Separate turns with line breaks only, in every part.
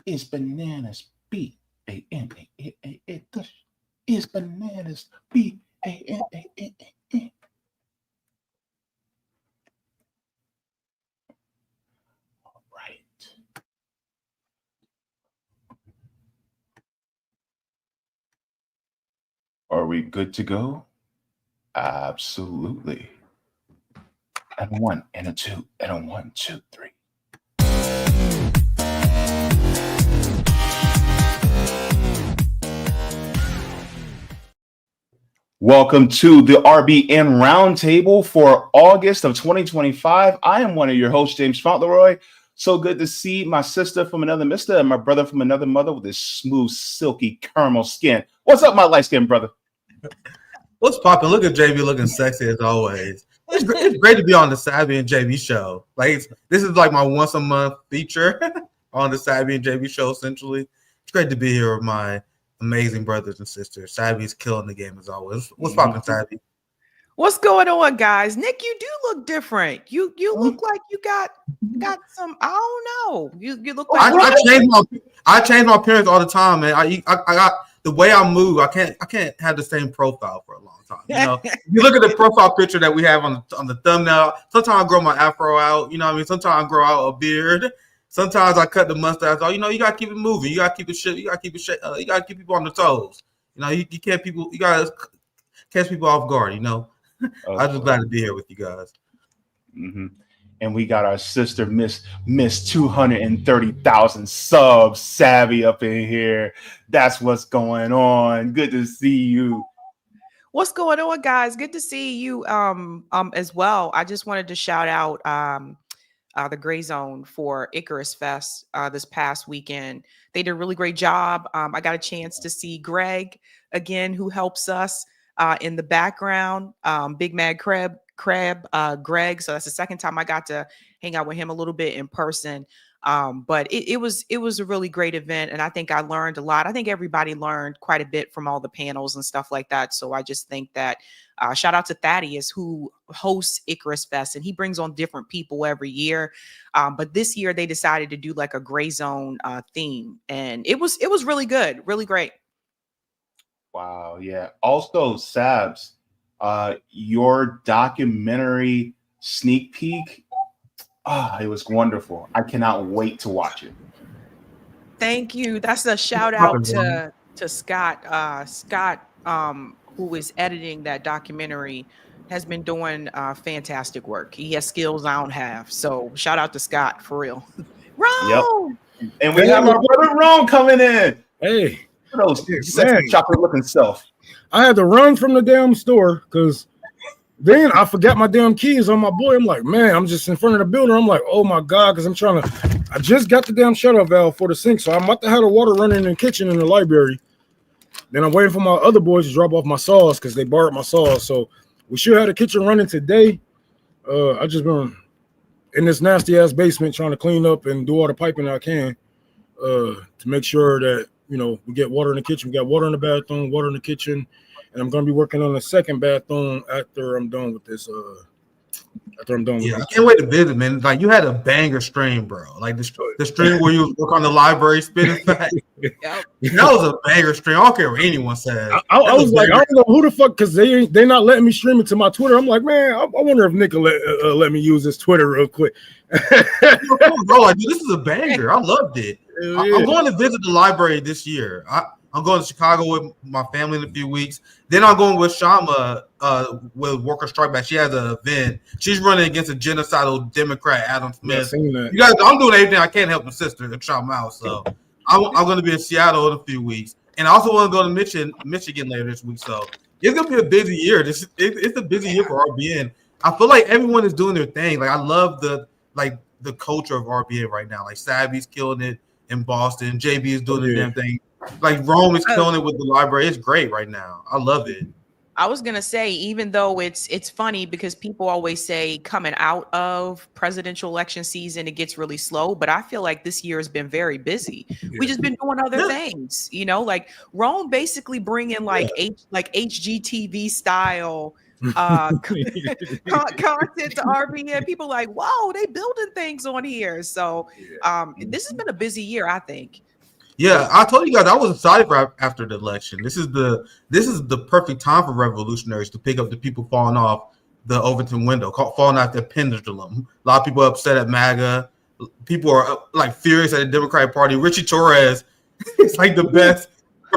It's bananas. B-A-N-A-N-A-N. It's bananas. B-A-N-A-N-A-N. All right. Are we good to go? Absolutely. And a one, and a two, and a 1, 2, 3. Welcome to the RBN Roundtable for August of 2025. I am one of your hosts, James Fauntleroy. So good to see my sister from another mister and my brother from another mother with this smooth, silky caramel skin. What's up, my light-skinned brother?
What's poppin'? Look at JB looking sexy as always. It's great to be on the Savvy and JB show. Like this is like my once a month feature on the Savvy and JB show. Essentially, it's great to be here with my amazing brothers and sisters. Savvy's killing the game as always. What's poppin', Savvy?
What's going on, guys? Nick, you do look different. You look like you got some. I don't know. You look like
I change my appearance all the time, man. I got the way I move. I can't have the same profile for a long time. You know, you look at the profile picture that we have on the thumbnail. Sometimes I grow my afro out. You know what I mean? Sometimes I grow out a beard. Sometimes I cut the mustache off. You know, you gotta keep it moving. You gotta keep it shit. You gotta keep people on the toes. You know, you can't you gotta catch people off guard. You know, I'm just glad to be here with you guys.
Mm-hmm. And we got our sister, Miss 230,000 subs, Savvy up in here. That's what's going on. Good to see you.
What's going on, guys? Good to see you as well. I just wanted to shout out the Gray Zone for Icarus Fest this past weekend. They did a really great job. I got a chance to see Greg again, who helps us in the background. Big Mad Crab Greg. So that's the second time I got to hang out with him a little bit in person. But it was a really great event, and I think I learned a lot. I think everybody learned quite a bit from all the panels and stuff like that. So I just think that shout out to Thaddeus, who hosts Icarus Fest, and he brings on different people every year. But this year they decided to do like a Gray Zone theme, and it was really good, really great.
Wow, yeah. Also, Sabs, your documentary sneak peek, it was wonderful. I cannot wait to watch it.
Thank you. That's a shout out to Scott. Scott, who is editing that documentary, has been doing fantastic work. He has skills I don't have. So shout out to Scott for real.
Ron! Yep. And we have our brother Ron coming in.
Hey.
Those sexy chocolate looking self.
I had to run from the damn store because then I forgot my damn keys on my boy. I'm like, man, I'm just in front of the building. I'm like, oh my God, because I just got the damn shutoff valve for the sink. So I'm about to have the water running in the kitchen in the library. Then I'm waiting for my other boys to drop off my saws because they borrowed my saws. So we should have the kitchen running today. I just been in this nasty ass basement trying to clean up and do all the piping I can to make sure that, you know, we get water in the kitchen. We got water in the bathroom, water in the kitchen, and I'm gonna be working on the second bathroom after I'm done with this. I
can't wait to visit, man. Like you had a banger stream, bro. Like the stream where you work on the library spinning fact. That was a banger stream. I don't care what anyone says.
I was like, I don't know who the fuck, because they not letting me stream it to my Twitter. I'm like, man, I wonder if Nick will let me use this Twitter real quick.
Bro, like, dude, this is a banger. I loved it. I'm going to visit the library this year. I'm going to Chicago with my family in a few weeks. Then I'm going with Shama with Worker Strike Back. She has an event. She's running against a genocidal Democrat, Adam Smith.
Yeah,
you guys, I'm doing everything I can to help my sister and shout them out. So I'm going to be in Seattle in a few weeks. And I also want to go to Michigan later this week. So it's going to be a busy year. It's a busy year for RBN. I feel like everyone is doing their thing. Like I love the culture of RBN right now. Like Savvy's killing it in Boston. JB is doing the damn thing. Like Rome is killing it with the library. It's great right now. I love it.
I was gonna say, even though it's funny because people always say coming out of presidential election season it gets really slow, but I feel like this year has been very busy. We just been doing other things, you know. Like Rome basically bringing like HGTV style content to RBN. People like, whoa, they building things on here. So this has been a busy year, I think.
Yeah, I told you guys I was excited for after the election. This is the perfect time for revolutionaries to pick up the people falling off the Overton window, falling off the pendulum. A lot of people are upset at MAGA. People are like furious at the Democratic Party. Ritchie Torres is like the best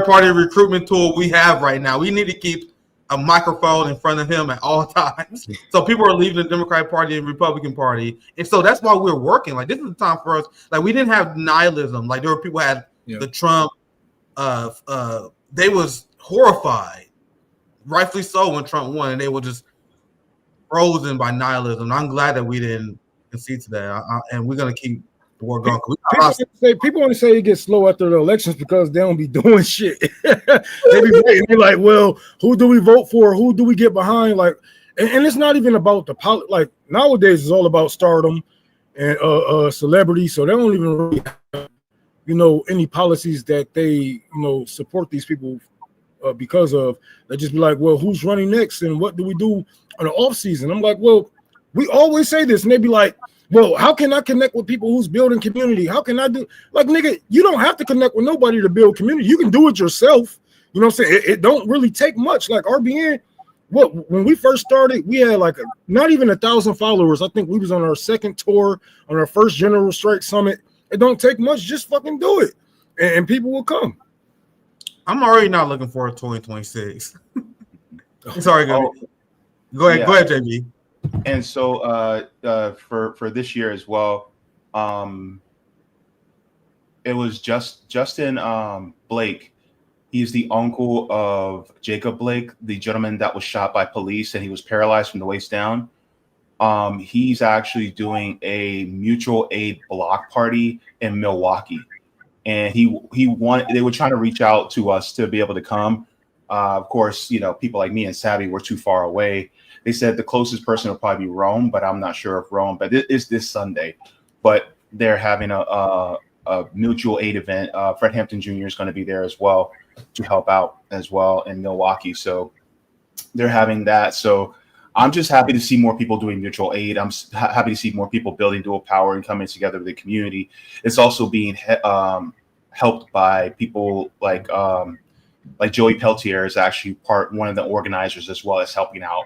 party recruitment tool we have right now. We need to keep a microphone in front of him at all times. So people are leaving the Democratic Party and Republican Party. And so that's why we're working. Like, this is the time for us. Like, we didn't have nihilism. Like, there were people who had the Trump, they was horrified, rightfully so, when Trump won, and they were just frozen by nihilism. I'm glad that we didn't concede to that, and we're gonna keep the war going.
People want to say it gets slow after the elections because they don't be doing shit. They be waiting. They're like, well, who do we vote for? Who do we get behind? Like, and it's not even about the like nowadays it's all about stardom and celebrity. So they don't even really have, any policies that they support these people because of. They just be like, well, who's running next and what do we do on the off season? I'm like, well, we always say this, and they be like, well, how can I connect with people who's building community? How can I do, like, nigga, you don't have to connect with nobody to build community. You can do it yourself. You know what I'm saying? It don't really take much. Like RBN, when we first started, we had like not even 1,000 followers. I think we was on our second tour, on our first General Strike Summit. It don't take much. Just fucking do it, and people will come.
I'm already not looking forward to 2026. Sorry, go ahead, JB.
And so for this year as well, it was Justin Blake. He's the uncle of Jacob Blake, the gentleman that was shot by police and he was paralyzed from the waist down. He's actually doing a mutual aid block party in Milwaukee, and they were trying to reach out to us to be able to come. Of course, people like me and Savvy were too far away. They said the closest person will probably be Rome, but I'm not sure if Rome. But it is this Sunday. But they're having a mutual aid event. Fred Hampton Jr. is going to be there as well to help out as well in Milwaukee. So they're having that. So I'm just happy to see more people doing mutual aid. I'm happy to see more people building dual power and coming together with the community. It's also being helped by people like Joey Peltier is actually one of the organizers as well as helping out.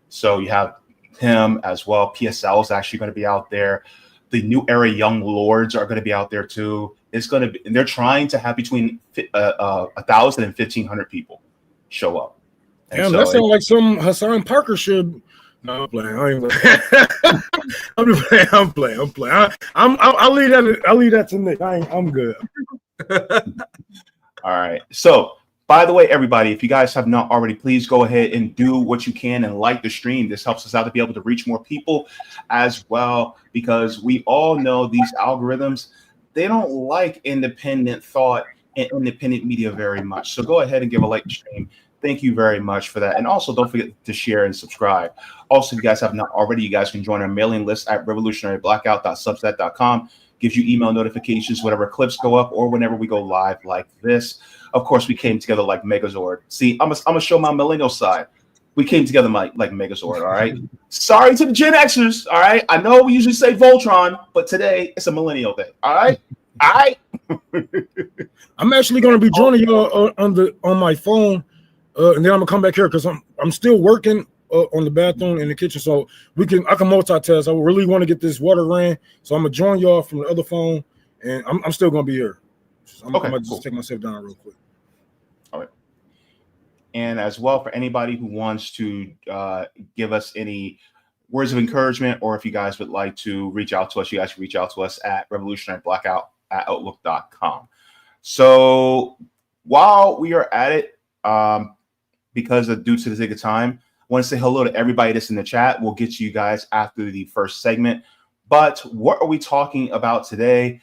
So you have him as well. PSL is actually going to be out there. The New Era Young Lords are going to be out there too. It's going to be, and they're trying to have between 1,000 and 1,500 people show up.
Damn, that sounds like some Hassan Parker should. No, I'm playing. I ain't playing. I'm playing. I'll leave that to Nick. I'm good.
All right. So, by the way, everybody, if you guys have not already, please go ahead and do what you can and like the stream. This helps us out to be able to reach more people as well, because we all know these algorithms, they don't like independent thought and independent media very much. So go ahead and give a like to stream. Thank you very much for that. And also don't forget to share and subscribe. Also, if you guys have not already, you guys can join our mailing list at revolutionaryblackout.substack.com. Gives you email notifications whenever clips go up or whenever we go live like this. Of course, we came together like Megazord. See, I'm gonna show my millennial side. We came together like Megazord, all right? Sorry to the Gen Xers, all right? I know we usually say Voltron, but today it's a millennial day, all right? All right?
I'm actually going to be joining y'all on my phone, and then I'm going to come back here because I'm still working on the bathroom in the kitchen, so I can multitask. I really want to get this water ran, so I'm going to join y'all from the other phone, and I'm still going to be here. I'm going to just take myself down real quick.
All right. And as well, for anybody who wants to give us any words of encouragement, or if you guys would like to reach out to us, you guys can reach out to us at revolutionaryblackout@outlook.com. So while we are at it, due to the sake of time, I want to say hello to everybody that's in the chat. We'll get to you guys after the first segment. But what are we talking about today?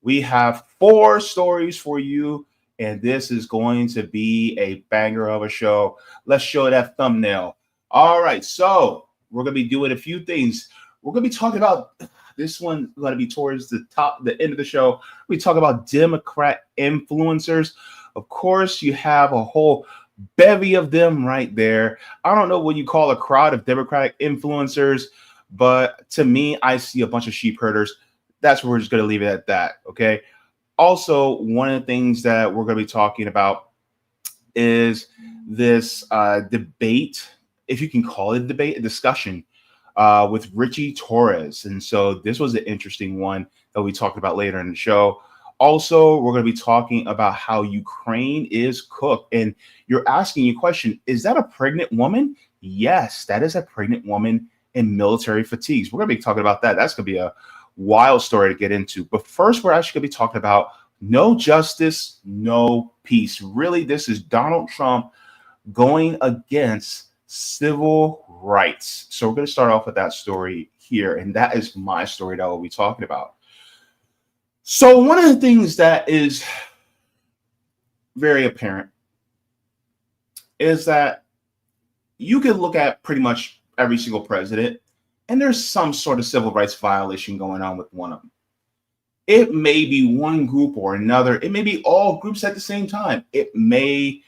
We have 4 stories for you, and this is going to be a banger of a show. Let's show that thumbnail. All right, so we're going to be doing a few things. We're going to be talking about this one, going to be towards the end of the show. We talk about Democrat influencers. Of course, you have a whole bevy of them right there. I don't know what you call a crowd of Democratic influencers, but to me, I see a bunch of sheep herders. That's where we're just going to leave it at that, okay? Also, one of the things that we're going to be talking about is this debate, if you can call it a debate, a discussion with Ritchie Torres. And so this was an interesting one that we talked about later in the show. Also, we're going to be talking about how Ukraine is cooked. And you're asking your question, is that a pregnant woman? Yes, that is a pregnant woman in military fatigues. We're going to be talking about that. That's going to be a wild story to get into. But first, we're actually going to be talking about no justice, no peace. Really, this is Donald Trump going against civil rights. So we're going to start off with that story here. And that is my story that we'll be talking about. So one of the things that is very apparent is that you can look at pretty much every single president, and there's some sort of civil rights violation going on with one of them. It may be one group or another. It may be all groups at the same time. It may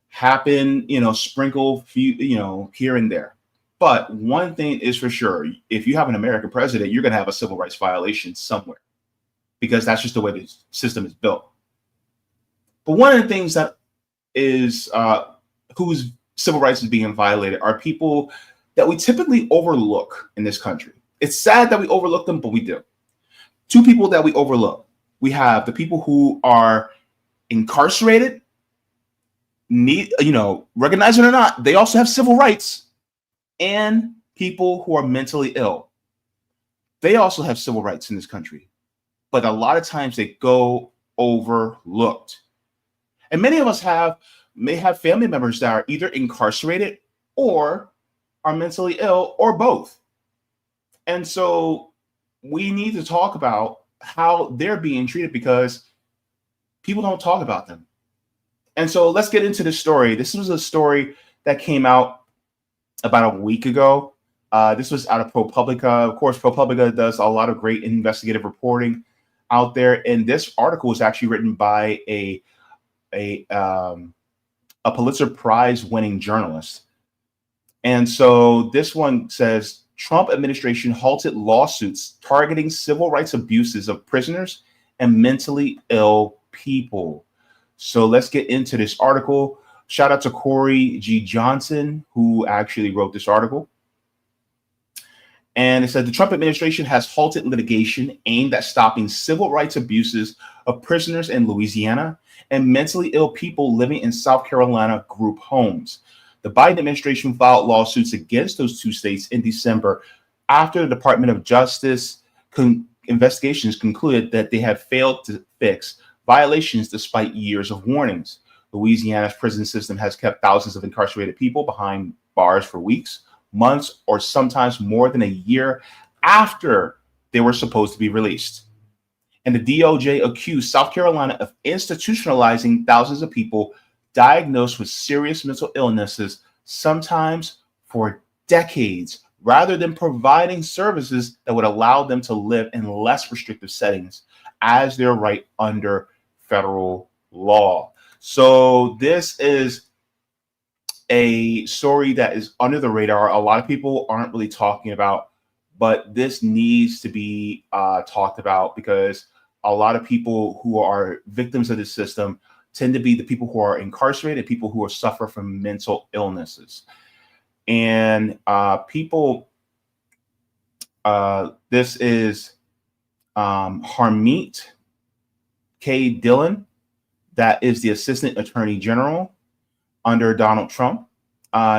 happen, sprinkle, here and there. But one thing is for sure, if you have an American president, you're going to have a civil rights violation somewhere, because that's just the way the system is built. But one of the things that is whose civil rights is being violated are people that we typically overlook in this country. It's sad that we overlook them, but we do. Two people that we overlook. We have the people who are incarcerated, recognize it or not, they also have civil rights, and people who are mentally ill. They also have civil rights in this country, but a lot of times they go overlooked. And many of us may have family members that are either incarcerated or are mentally ill, or both. And so we need to talk about how they're being treated, because people don't talk about them. And so let's get into this story. This was a story that came out about a week ago. This was out of ProPublica. Of course, ProPublica does a lot of great investigative reporting out there. And this article was actually written by a Pulitzer Prize winning journalist. And so this one says, Trump administration halted lawsuits targeting civil rights abuses of prisoners and mentally ill people. So let's get into this article. Shout out to Corey G. Johnson, who actually wrote this article. And it said the Trump administration has halted litigation aimed at stopping civil rights abuses of prisoners in Louisiana and mentally ill people living in South Carolina group homes. The Biden administration filed lawsuits against those two states in December after the Department of Justice investigations concluded that they had failed to fix violations despite years of warnings. Louisiana's prison system has kept thousands of incarcerated people behind bars for weeks, months, or sometimes more than a year after they were supposed to be released. And the DOJ accused South Carolina of institutionalizing thousands of people diagnosed with serious mental illnesses, sometimes for decades, rather than providing services that would allow them to live in less restrictive settings as their right under federal law. So this is a story that is under the radar. A lot of people aren't really talking about, but this needs to be talked about, because a lot of people who are victims of this system tend to be the people who are incarcerated, people who are suffer from mental illnesses. And this is Harmeet K. Dillon, that is the Assistant Attorney General under Donald Trump.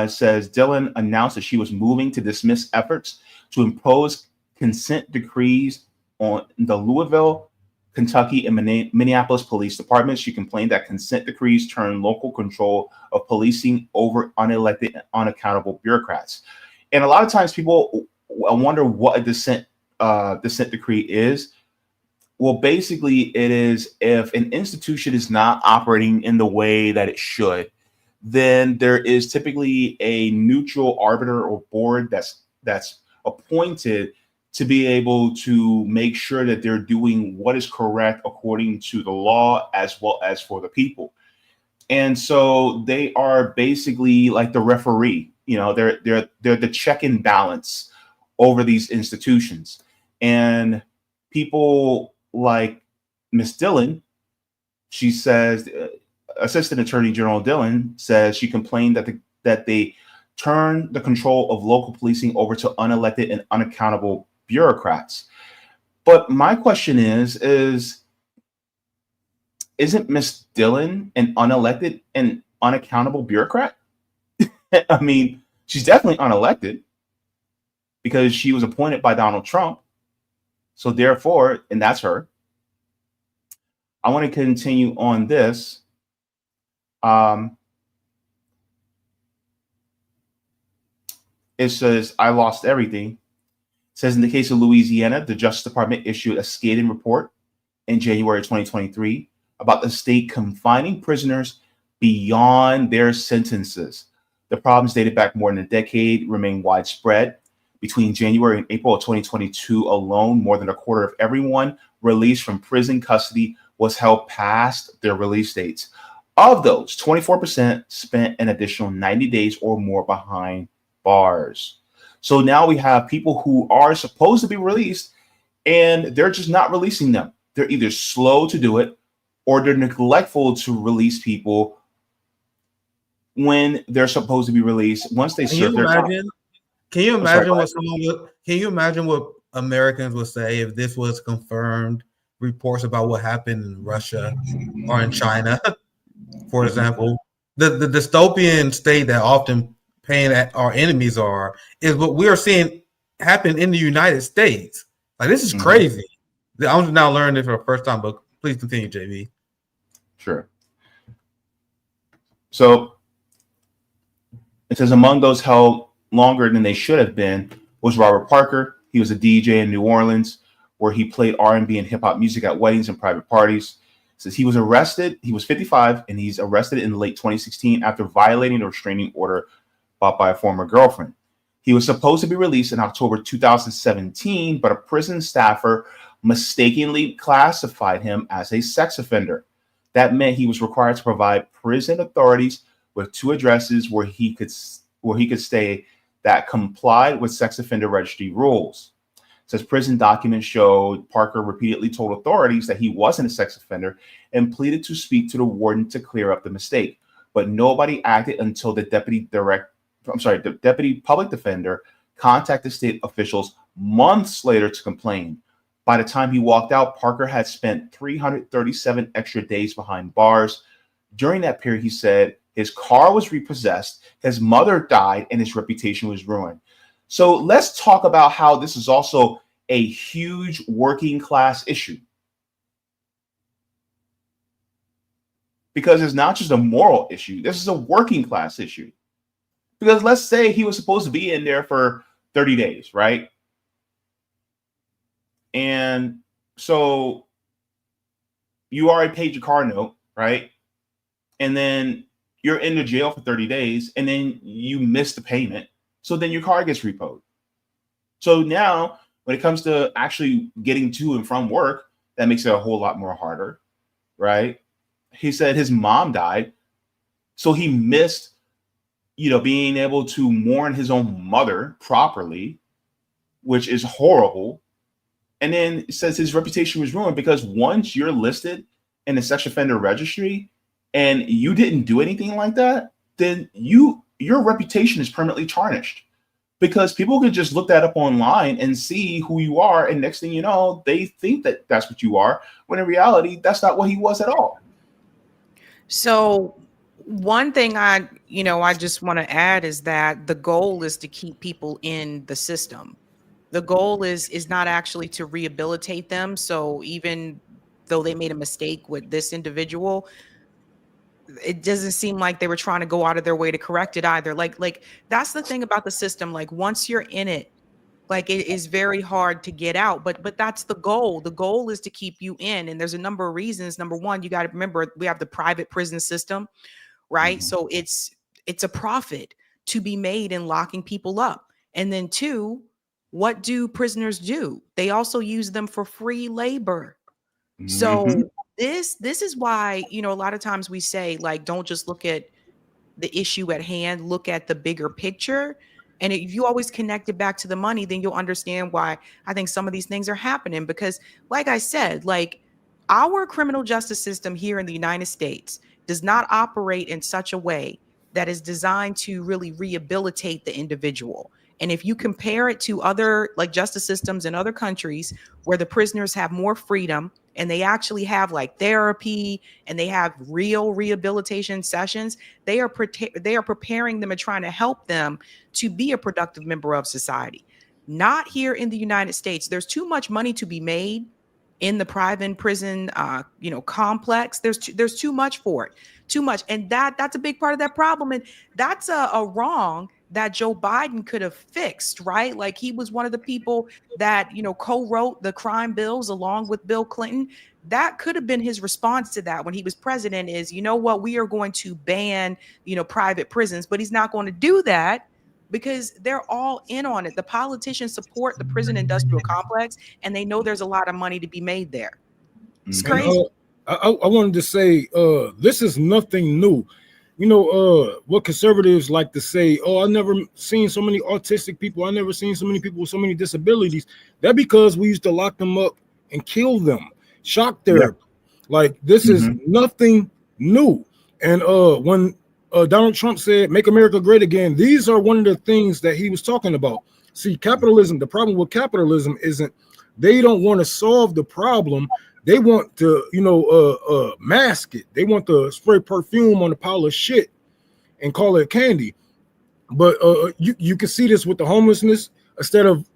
Says Dillon announced that she was moving to dismiss efforts to impose consent decrees on the Louisville, Kentucky, and Minneapolis police departments. She complained that consent decrees turn local control of policing over unelected and unaccountable bureaucrats. And a lot of times people wonder what a dissent decree is. Well, basically, it is if an institution is not operating in the way that it should, then there is typically a neutral arbiter or board that's appointed to be able to make sure that they're doing what is correct according to the law as well as for the people. And so they are basically like the referee, they're the check and balance over these institutions. And people like Miss Dillon She says, Assistant Attorney General Dillon says she complained that they turned the control of local policing over to unelected and unaccountable bureaucrats. But my question is isn't Miss Dillon an unelected and unaccountable bureaucrat? I mean, she's definitely unelected because she was appointed by Donald Trump. So therefore, and that's her. I want to continue on this. It says, I lost everything. It says, in the case of Louisiana, the Justice Department issued a scathing report in January 2023 about the state confining prisoners beyond their sentences. The problems dated back more than a decade remain widespread. Between January and April of 2022 alone, more than a quarter of everyone released from prison custody was held past their release dates. Of those, 24% spent an additional 90 days or more behind bars. So now we have people who are supposed to be released and they're just not releasing them. They're either slow to do it or they're neglectful to release people when they're supposed to be released once they serve their time.
Can you imagine what Americans would say if this was confirmed reports about what happened in Russia or in China, for example? The dystopian state that often pain at our enemies is what we are seeing happen in the United States. Like, this is crazy. I'm just now learning it for the first time, but please continue, JB.
Sure. So it says among those held longer than they should have been was Robert Parker. He was a DJ in New Orleans where he played R&B and hip hop music at weddings and private parties. It says he was arrested. He was 55 and he's arrested in late 2016 after violating a restraining order bought by a former girlfriend. He was supposed to be released in October 2017, but a prison staffer mistakenly classified him as a sex offender. That meant he was required to provide prison authorities with 2 addresses where he could stay that complied with sex offender registry rules. It says prison documents showed Parker repeatedly told authorities that he wasn't a sex offender and pleaded to speak to the warden to clear up the mistake. But nobody acted until the deputy public defender contacted state officials months later to complain. By the time he walked out, Parker had spent 337 extra days behind bars. During that period, he said his car was repossessed, his mother died, and his reputation was ruined. So let's talk about how this is also a huge working class issue. Because it's not just a moral issue. This is a working class issue. Because let's say he was supposed to be in there for 30 days, right? And so you already paid your car note, right? And then you're in the jail for 30 days and then you miss the payment. So then your car gets repoed. So now when it comes to actually getting to and from work, that makes it a whole lot more harder, right? He said his mom died. So he missed, being able to mourn his own mother properly, which is horrible. And then it says his reputation was ruined because once you're listed in the sex offender registry and you didn't do anything like that, then your reputation is permanently tarnished because people could just look that up online and see who you are. And next thing you know, they think that that's what you are, when in reality, that's not what he was at all.
So one thing I just want to add is that the goal is to keep people in the system. The goal is not actually to rehabilitate them. So even though they made a mistake with this individual, it doesn't seem like they were trying to go out of their way to correct it either. Like that's the thing about the system. Like once you're in it, like it is very hard to get out. But that's the goal. The goal is to keep you in. And there's a number of reasons. Number one, you got to remember we have the private prison system, right? So it's a profit to be made in locking people up. And then 2, what do prisoners do? They also use them for free labor. So this is why, a lot of times we say, like, don't just look at the issue at hand, look at the bigger picture. And if you always connect it back to the money, then you'll understand why I think some of these things are happening. Because like I said, like Our criminal justice system here in the United States does not operate in such a way that is designed to really rehabilitate the individual. And if you compare it to other like justice systems in other countries where the prisoners have more freedom and they actually have like therapy and they have real rehabilitation sessions, they are preparing them and trying to help them to be a productive member of society. Not here in the United States. There's too much money to be made in the private prison, complex. There's too much for it, too much, and that's a big part of that problem, and that's a wrong that Joe Biden could have fixed, right? Like he was one of the people that co-wrote the crime bills along with Bill Clinton. That could have been his response to that when he was president. Is what, we are going to ban private prisons, but he's not going to do that, because they're all in on it. The politicians support the prison industrial complex, and they know there's a lot of money to be made there. It's crazy.
I wanted to say, this is nothing new. What conservatives like to say, oh, I've never seen so many autistic people. I've never seen so many people with so many disabilities. That's because we used to lock them up and kill them. Shock therapy. Yeah. Like, this is nothing new. And when Donald Trump said, make America great again, these are one of the things that he was talking about. See, capitalism, the problem with capitalism isn't they don't want to solve the problem. They want to, mask it. They want to spray perfume on a pile of shit and call it candy. But you can see this with the homelessness. Instead of,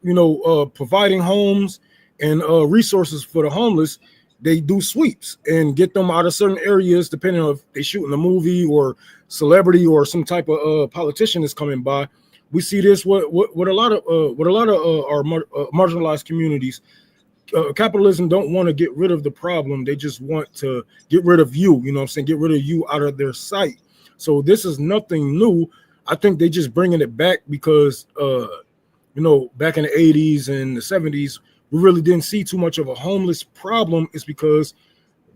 providing homes and resources for the homeless, they do sweeps and get them out of certain areas, depending on if they shoot in a movie or celebrity or some type of politician is coming by. We see this with a lot of our marginalized communities. Capitalism don't want to get rid of the problem. They just want to get rid of you. You know what I'm saying? Get rid of you out of their sight. So this is nothing new. I think they just bringing it back because, back in the 80s and the 70s, we really didn't see too much of a homeless problem. It's because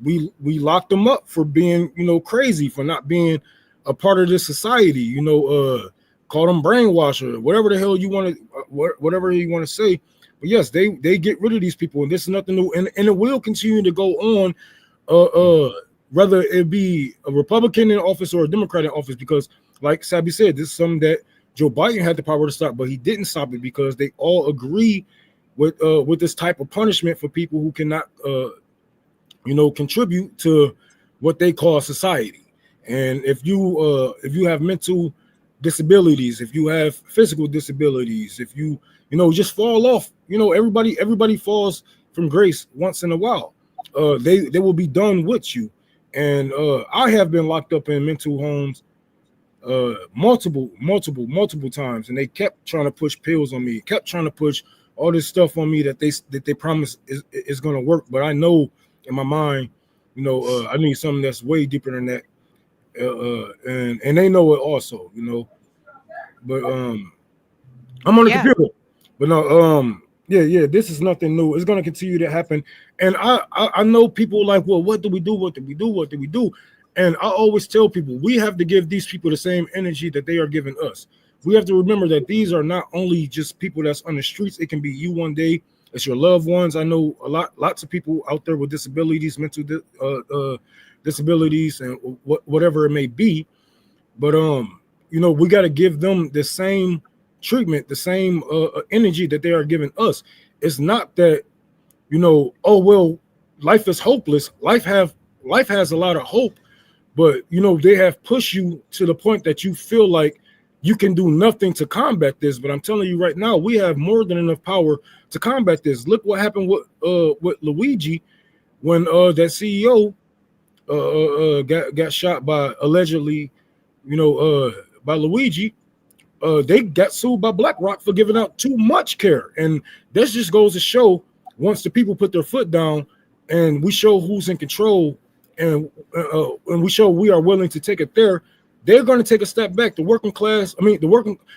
we locked them up for being, crazy, for not being a part of this society, call them brainwasher, whatever the hell you want to, whatever you want to say. But yes, they get rid of these people, and this is nothing new, and it will continue to go on, whether it be a Republican in office or a Democrat in office, because like Sabby said, this is something that Joe Biden had the power to stop, but he didn't stop it because they all agree with this type of punishment for people who cannot, contribute to what they call society. And if you have mental disabilities, if you have physical disabilities, if you just fall off, everybody falls from grace once in a while. They will be done with you. And I have been locked up in mental homes multiple times, and they kept trying to push pills on me, kept trying to push all this stuff on me that they promise is going to work. But I know in my mind, I need something that's way deeper than that. And they know it also, but I'm on the computer. But no, this is nothing new. It's going to continue to happen. And I know people like, well, what do we do? What do we do? What do we do? And I always tell people, we have to give these people the same energy that they are giving us. We have to remember that these are not only just people that's on the streets. It can be you one day. It's your loved ones. I know lots of people out there with disabilities, mental disabilities, and whatever it may be. But we got to give them the same treatment, the same energy that they are giving us. It's not that oh well, life is hopeless. Life has a lot of hope, but they have pushed you to the point that you feel like you can do nothing to combat this. But I'm telling you right now, we have more than enough power to combat this. Look what happened with Luigi when that CEO got shot by allegedly, by Luigi. They got sued by BlackRock for giving out too much care. And this just goes to show, once the people put their foot down and we show who's in control, and we show we are willing to take it there, they're going to take a step back. The working class,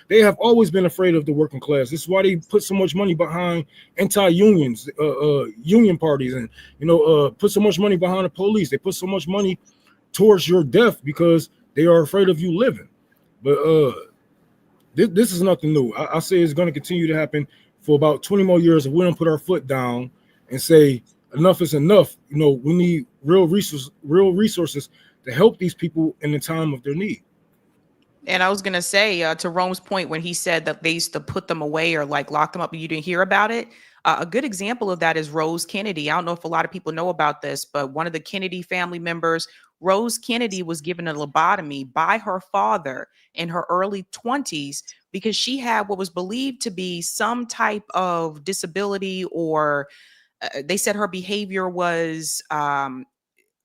they have always been afraid of the working class. This is why they put so much money behind anti-unions, union parties, and put so much money behind the police. They put so much money towards your death because they are afraid of you living. But this is nothing new. I say it's going to continue to happen for about 20 more years if we don't put our foot down and say, enough is enough. You know, we need real resources to help these people in the time of their need.
And I was going to say, to Rome's point, when he said that they used to put them away or like lock them up and you didn't hear about it, a good example of that is Rose Kennedy. I don't know if a lot of people know about this, but one of the Kennedy family members, Rose Kennedy, was given a lobotomy by her father in her early 20s because she had what was believed to be some type of disability, or they said her behavior was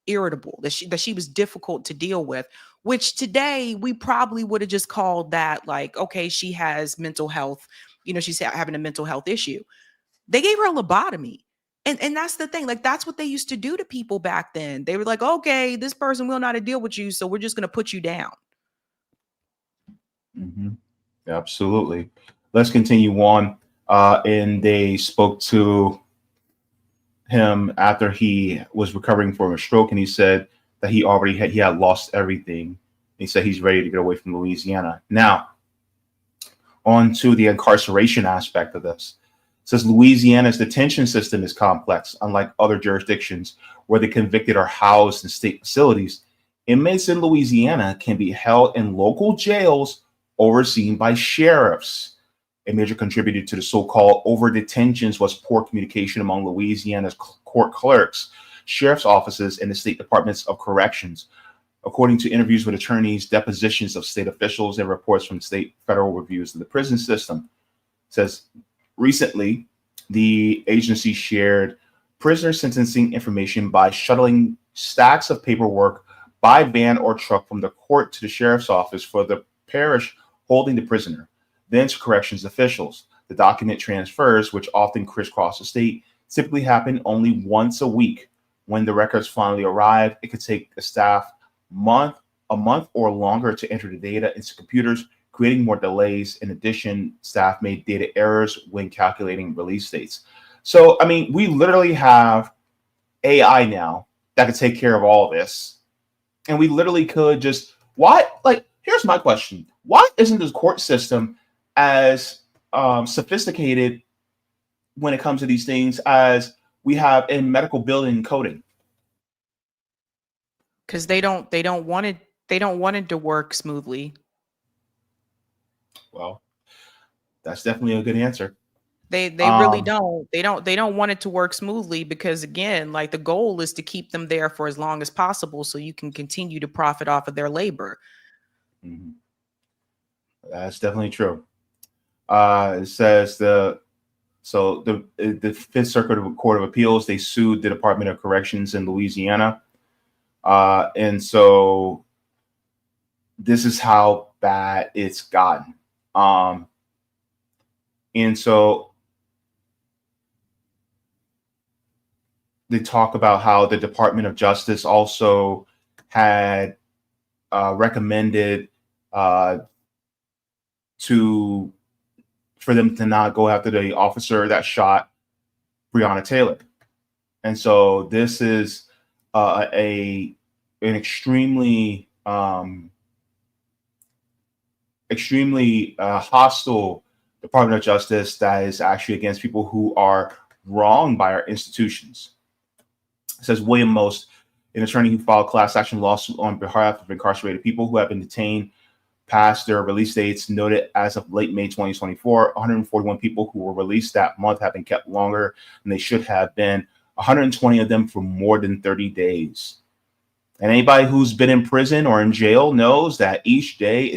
irritable, that she was difficult to deal with, which today we probably would have just called that like, okay, she has mental health, she's having a mental health issue. They gave her a lobotomy. And that's the thing, like that's what they used to do to people back then. They were like, okay, this person will not deal with you, so we're just going to put you down.
Mm-hmm. Absolutely. Let's continue on. And they spoke to him after he was recovering from a stroke, and he said that he had lost everything. He said he's ready to get away from Louisiana. Now, on to the incarceration aspect of this. It says Louisiana's detention system is complex, unlike other jurisdictions where the convicted are housed in state facilities. Inmates in Louisiana can be held in local jails overseen by sheriffs. A major contributor to the so-called over-detentions was poor communication among Louisiana's court clerks, sheriff's offices, and the state departments of corrections. According to interviews with attorneys, depositions of state officials, and reports from state federal reviews of the prison system, it says recently the agency shared prisoner sentencing information by shuttling stacks of paperwork by van or truck from the court to the sheriff's office for the parish holding the prisoner, then to corrections officials. The document transfers, which often crisscross the state, typically happen only once a week. When the records finally arrive, it could take a staff a month or longer to enter the data into computers, creating more delays. In addition, staff made data errors when calculating release dates. So, I mean, we literally have AI now that could take care of all this. And we literally could just, here's my question. Why isn't this court system as sophisticated when it comes to these things as we have in medical billing and coding?
Because they don't want it to work smoothly.
Well, that's definitely a good answer.
They really don't. They don't want it to work smoothly because, again, like the goal is to keep them there for as long as possible so you can continue to profit off of their labor.
Mm-hmm. That's definitely true. It says the Fifth Circuit Court of Appeals, they sued the Department of Corrections in Louisiana. And so this is how bad it's gotten. And so they talk about how the Department of Justice also had recommended for them to not go after the officer that shot Breonna Taylor. And so this is an extremely hostile Department of Justice that is actually against people who are wronged by our institutions. It says William Most, an attorney who filed class action lawsuit on behalf of incarcerated people who have been detained past their release dates, noted as of late May 2024, 141 people who were released that month have been kept longer than they should have been, 120 of them for more than 30 days. And anybody who's been in prison or in jail knows that each day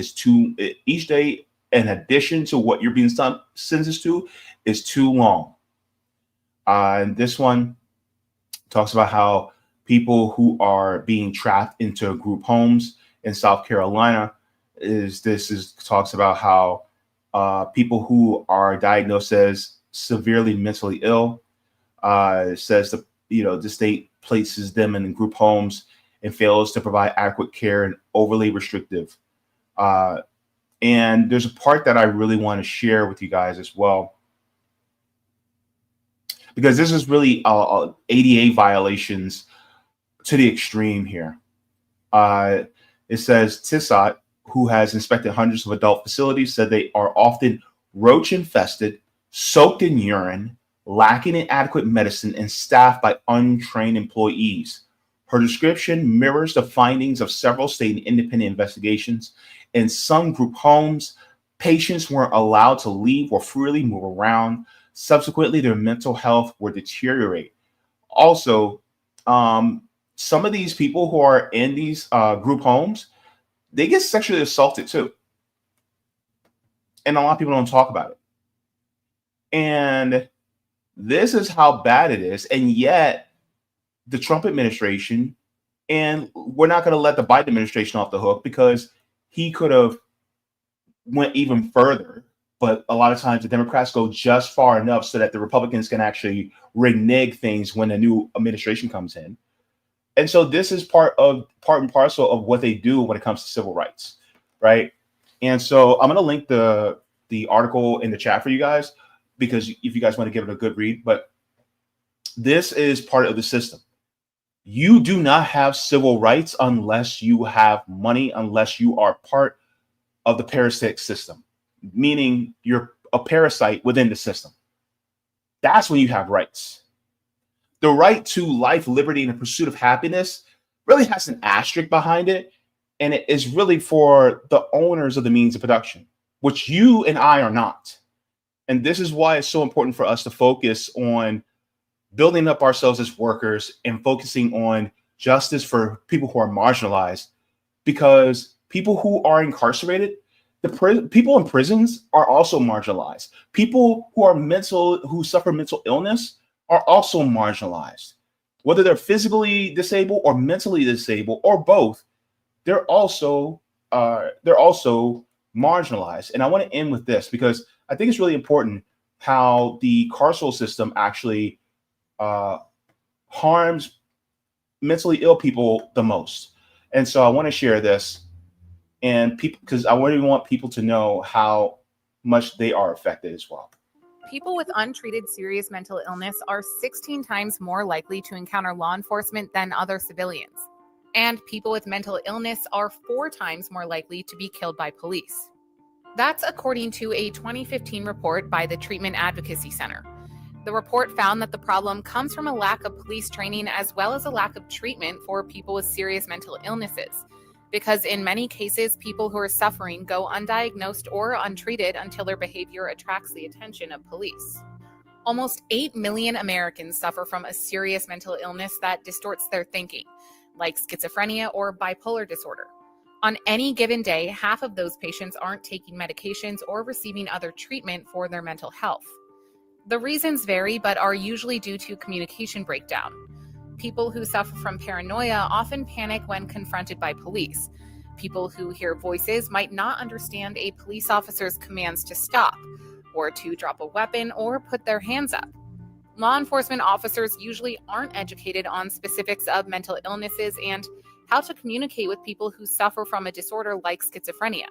in addition to what you're being sentenced to is too long. And this one talks about how people who are being trapped into group homes in South Carolina talks about how people who are diagnosed as severely mentally ill, says the state places them in group homes and fails to provide adequate care and overly restrictive. And there's a part that I really want to share with you guys as well, because this is really ADA violations to the extreme here. It says TISOT, who has inspected hundreds of adult facilities, said they are often roach infested, soaked in urine, lacking in adequate medicine and staffed by untrained employees. Her description mirrors the findings of several state and independent investigations. In some group homes, patients weren't allowed to leave or freely move around. Subsequently, their mental health would deteriorate. Also, some of these people who are in these group homes, they get sexually assaulted too. And a lot of people don't talk about it. And this is how bad it is. And yet, the Trump administration, and we're not going to let the Biden administration off the hook because he could have went even further. But a lot of times the Democrats go just far enough so that the Republicans can actually renege things when a new administration comes in. And so this is part and parcel of what they do when it comes to civil rights, right? And so I'm going to link the article in the chat for you guys, because if you guys want to give it a good read, but this is part of the system. You do not have civil rights unless you have money, unless you are part of the parasitic system, meaning you're a parasite within the system. That's when you have rights. The right to life, liberty, and the pursuit of happiness really has an asterisk behind it, and it is really for the owners of the means of production, which you and I are not. And this is why it's so important for us to focus on building up ourselves as workers and focusing on justice for people who are marginalized, because people who are incarcerated, people in prisons are also marginalized. People who suffer mental illness are also marginalized. Whether they're physically disabled or mentally disabled or both, they're also marginalized. And I want to end with this because I think it's really important how the carceral system actually harms mentally ill people the most. And so I want to share this, and people, because I really want people to know how much they are affected as well.
People with untreated serious mental illness are 16 times more likely to encounter law enforcement than other civilians. And people with mental illness are 4 times more likely to be killed by police. That's according to a 2015 report by the Treatment Advocacy Center. The report found that the problem comes from a lack of police training as well as a lack of treatment for people with serious mental illnesses, because in many cases, people who are suffering go undiagnosed or untreated until their behavior attracts the attention of police. Almost 8 million Americans suffer from a serious mental illness that distorts their thinking, like schizophrenia or bipolar disorder. On any given day, half of those patients aren't taking medications or receiving other treatment for their mental health. The reasons vary, but are usually due to communication breakdown. People who suffer from paranoia often panic when confronted by police. People who hear voices might not understand a police officer's commands to stop, or to drop a weapon, or put their hands up. Law enforcement officers usually aren't educated on specifics of mental illnesses and how to communicate with people who suffer from a disorder like schizophrenia.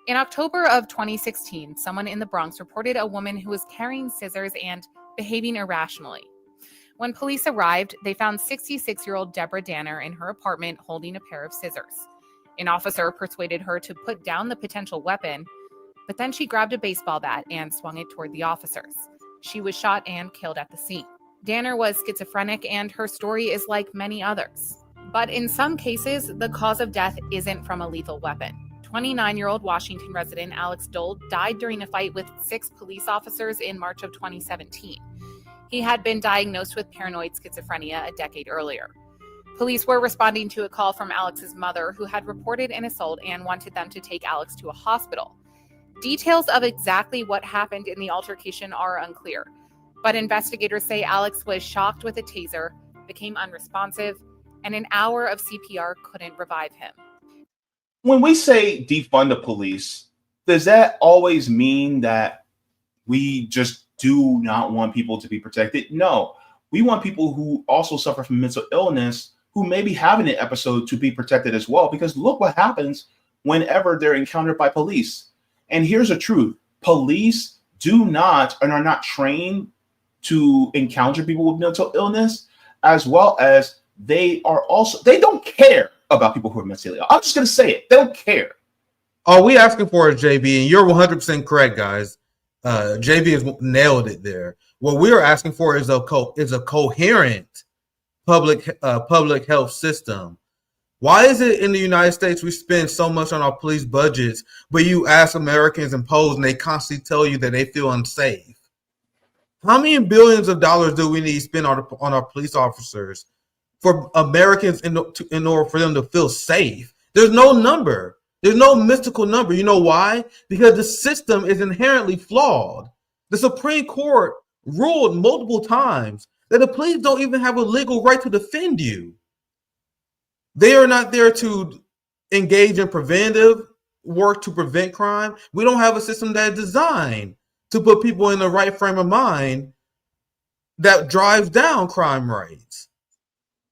In October of 2016, someone in the Bronx reported a woman who was carrying scissors and behaving irrationally. When police arrived, they found 66-year-old Deborah Danner in her apartment holding a pair of scissors. An officer persuaded her to put down the potential weapon, but then she grabbed a baseball bat and swung it toward the officers. She was shot and killed at the scene. Danner was schizophrenic, and her story is like many others. But in some cases, the cause of death isn't from a lethal weapon. 29-year-old Washington resident Alex Dole died during a fight with 6 police officers in March of 2017. He had been diagnosed with paranoid schizophrenia a decade earlier. Police were responding to a call from Alex's mother, who had reported an assault and wanted them to take Alex to a hospital. Details of exactly what happened in the altercation are unclear, but investigators say Alex was shocked with a taser, became unresponsive, and an hour of CPR couldn't revive him.
When we say defund the police, does that always mean that we just do not want people to be protected? No, we want people who also suffer from mental illness, who may be having an episode, to be protected as well, because look what happens whenever they're encountered by police. And here's the truth. Police do not and are not trained to encounter people with mental illness, as well as they don't care about people who are mentally ill. I'm just going to say it. They don't care.
All we asking for is, JB, and you're 100% correct, guys, JB has nailed it there. What we are asking for is a coherent public health system. Why is it in the United States we spend so much on our police budgets, but you ask Americans and polls and they constantly tell you that they feel unsafe? How many billions of dollars do we need to spend on our police officers for Americans in order for them to feel safe? There's no number. There's no mystical number. You know why? Because the system is inherently flawed. The Supreme Court ruled multiple times that the police don't even have a legal right to defend you. They are not there to engage in preventive work to prevent crime. We don't have a system that is designed to put people in the right frame of mind that drives down crime rates.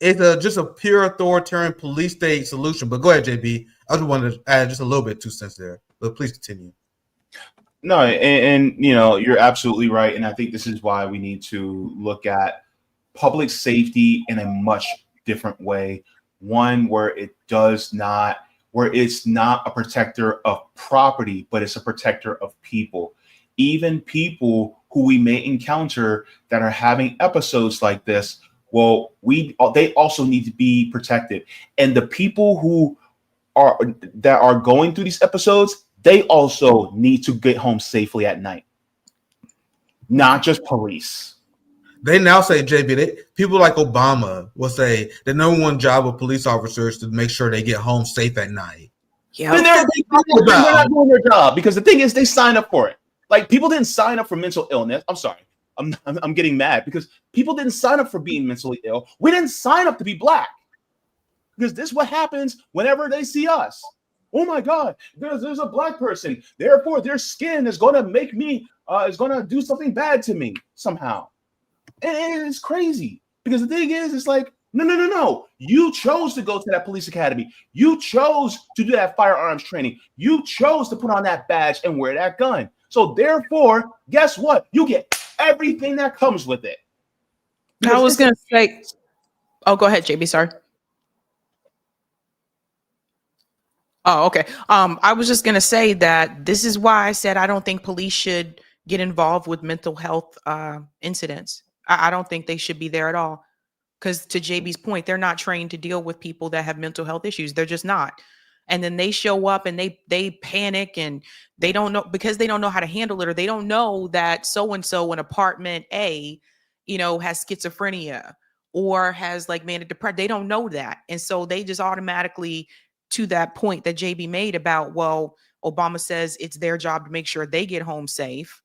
It's just a pure authoritarian police state solution. But go ahead, JB. I just wanted to add just a little bit 2 cents there, but please continue.
No, and you know, you're absolutely right. And I think this is why we need to look at public safety in a much different way. One where it's not a protector of property, but it's a protector of people. Even people who we may encounter that are having episodes like this, well, they also need to be protected. And the people who are going through these episodes, they also need to get home safely at night, not just police.
They now say, JB, people like Obama will say the number one job of police officers is to make sure they get home safe at night.
Yeah, they're not doing their job, because the thing is, they sign up for it. Like, people didn't sign up for mental illness. I'm sorry, I'm getting mad because people didn't sign up for being mentally ill. We didn't sign up to be black, because this is what happens whenever they see us. Oh my God, there's a black person. Therefore, their skin is going to make me is going to do something bad to me somehow. And it's crazy, because the thing is, it's like, no. You chose to go to that police academy. You chose to do that firearms training. You chose to put on that badge and wear that gun. So therefore, guess what? You get everything that comes with it.
I was going to say, oh, go ahead, JB, sorry. Oh, okay. I was just going to say that this is why I said I don't think police should get involved with mental health incidents. I don't think they should be there at all. Because to JB's point, they're not trained to deal with people that have mental health issues. They're just not. And then they show up and they panic, and they don't know, because they don't know how to handle it, or they don't know that so-and-so in apartment A, has schizophrenia or has like manic depression. They don't know that. And so they just automatically, to that point that JB made about, well, Obama says it's their job to make sure they get home safe.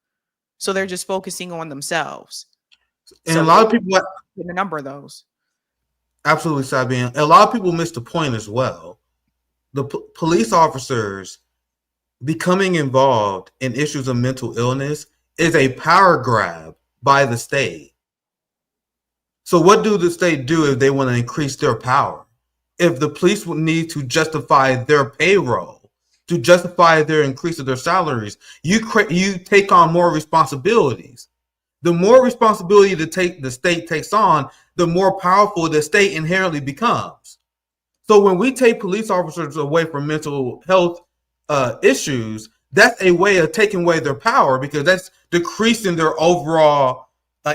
So they're just focusing on themselves.
And so a lot of people,
a number of those.
Absolutely, Sabian. A lot of people miss the point as well. The police officers becoming involved in issues of mental illness is a power grab by the state. So what do the state do if they want to increase their power? If the police would need to justify their payroll, to justify their increase of their salaries, you take on more responsibilities. The more responsibility the state takes on, the more powerful the state inherently becomes. So when we take police officers away from mental health issues, that's a way of taking away their power, because that's decreasing their overall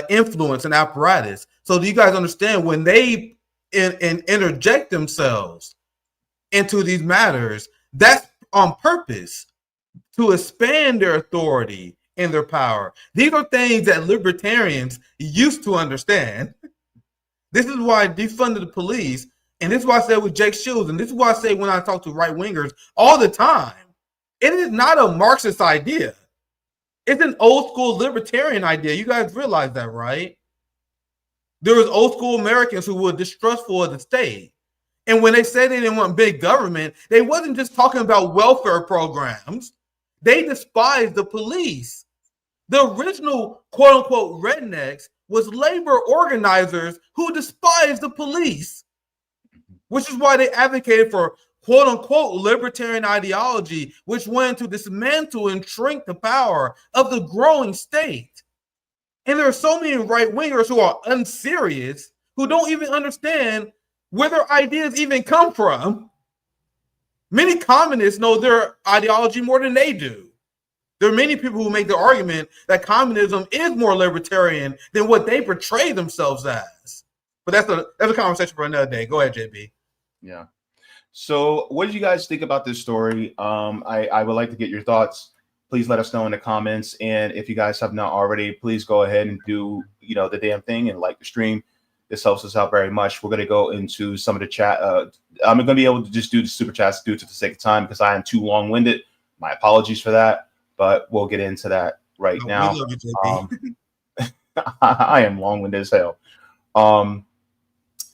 influence and apparatus. So do you guys understand, when they interject themselves into these matters, that's on purpose to expand their authority and their power. These are things that libertarians used to understand. This is why I defunded the police, and this is why I said with Jake Shields, and this is why I say when I talk to right-wingers all the time, it is not a Marxist idea. It's an old-school libertarian idea. You guys realize that, right? There was old-school Americans who were distrustful of the state. And when they said they didn't want big government, they wasn't just talking about welfare programs. They despised the police. The original quote-unquote rednecks was labor organizers who despised the police, which is why they advocated for quote-unquote libertarian ideology, which went to dismantle and shrink the power of the growing state. And there are so many right-wingers who are unserious, who don't even understand where their ideas even come from. Many communists know their ideology more than they do. There are many people who make the argument that communism is more libertarian than what they portray themselves as. But that's a conversation for another day. Go ahead, JB.
Yeah. So what did you guys think about this story? I would like to get your thoughts. Please let us know in the comments. And if you guys have not already, please go ahead and do, the damn thing and like the stream. This helps us out very much. We're going to go into some of the chat. I'm going to be able to just do the super chats due to the sake of time because I am too long-winded. My apologies for that, but we'll get into that right now.
We love you, JB.
I am long-winded as hell.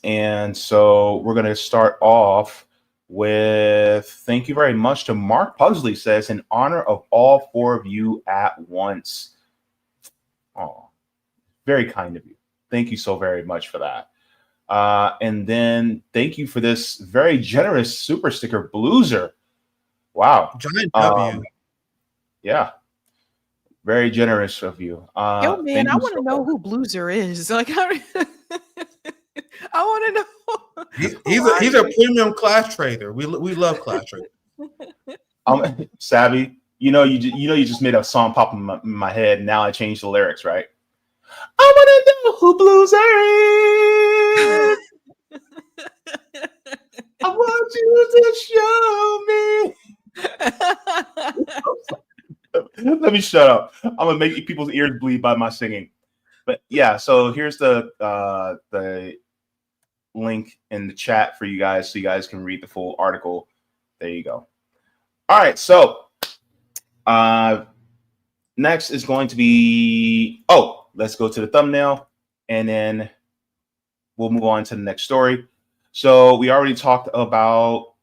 And so we're going to start off with thank you very much to Mark Pugsley says in honor of all four of you at once. Oh, very kind of you. Thank you so very much for that. And then thank you for this very generous super sticker, Blueser. Wow.
Giant W.
Yeah. Very generous of you.
Yo, man, I want to know who Blueser is. Like, I want to know.
He's a premium class trader. We love class traders.
Savvy, you just made a song pop in my head. Now I changed the lyrics, right? I want to know who Blueser is. I want you to show me. Let me shut up. I'm gonna make people's ears bleed by my singing. But yeah, so here's the link in the chat for you guys so you guys can read the full article. There you go. All right, so next is going to be let's go to the thumbnail and then we'll move on to the next story. So we already talked about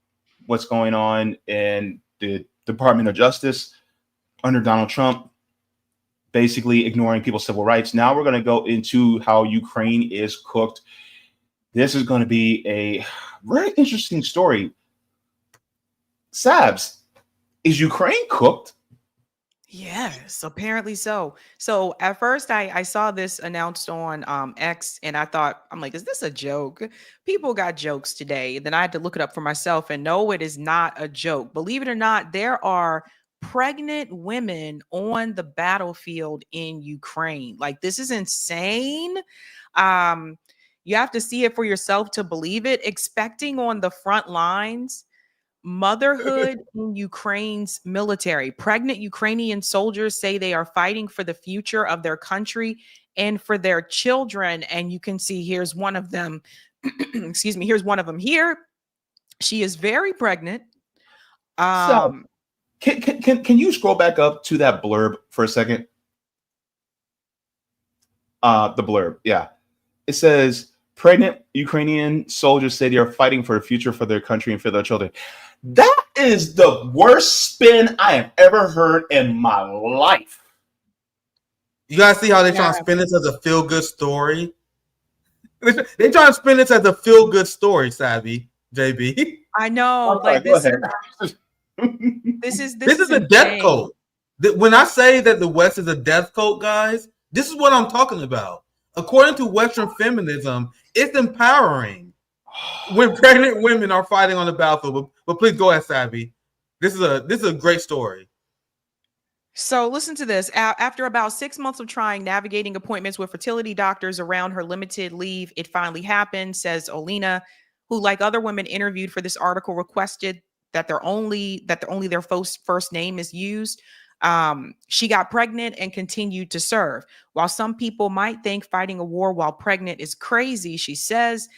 what's going on in the Department of Justice under Donald Trump, basically ignoring people's civil rights. Now we're going to go into how Ukraine is cooked. This is going to be a very interesting story. Sabs, is Ukraine cooked?
Yes, apparently so. So at first I saw this announced on X and I'm like, is this a joke? People got jokes today. Then I had to look it up for myself and no, it is not a joke. Believe it or not, there are pregnant women on the battlefield in Ukraine. Like, this is insane. You have to see it for yourself to believe it. Expecting on the front lines, motherhood in Ukraine's military. Pregnant Ukrainian soldiers say they are fighting for the future of their country and for their children. And you can see here's one of them. Excuse me. Here's one of them here. She is very pregnant.
So, can you scroll back up to that blurb for a second? The blurb, yeah. It says, pregnant Ukrainian soldiers say they are fighting for a future for their country and for their children. That is the worst spin I have ever heard in my life.
You guys see how they try to spin this as a feel-good story? They try to spin this as a feel-good story, Savvy, JB.
I know.
Like, this
is
a death cult. When I say that the West is a death cult, guys, this is what I'm talking about. According to Western feminism, it's empowering when pregnant women are fighting on the battlefield. But please go ahead, Savvy. This is a great story.
So listen to this. After about 6 months of trying navigating appointments with fertility doctors around her limited leave, it finally happened, says Olena, who, like other women interviewed for this article, requested that only their first name is used. She got pregnant and continued to serve. While some people might think fighting a war while pregnant is crazy, she says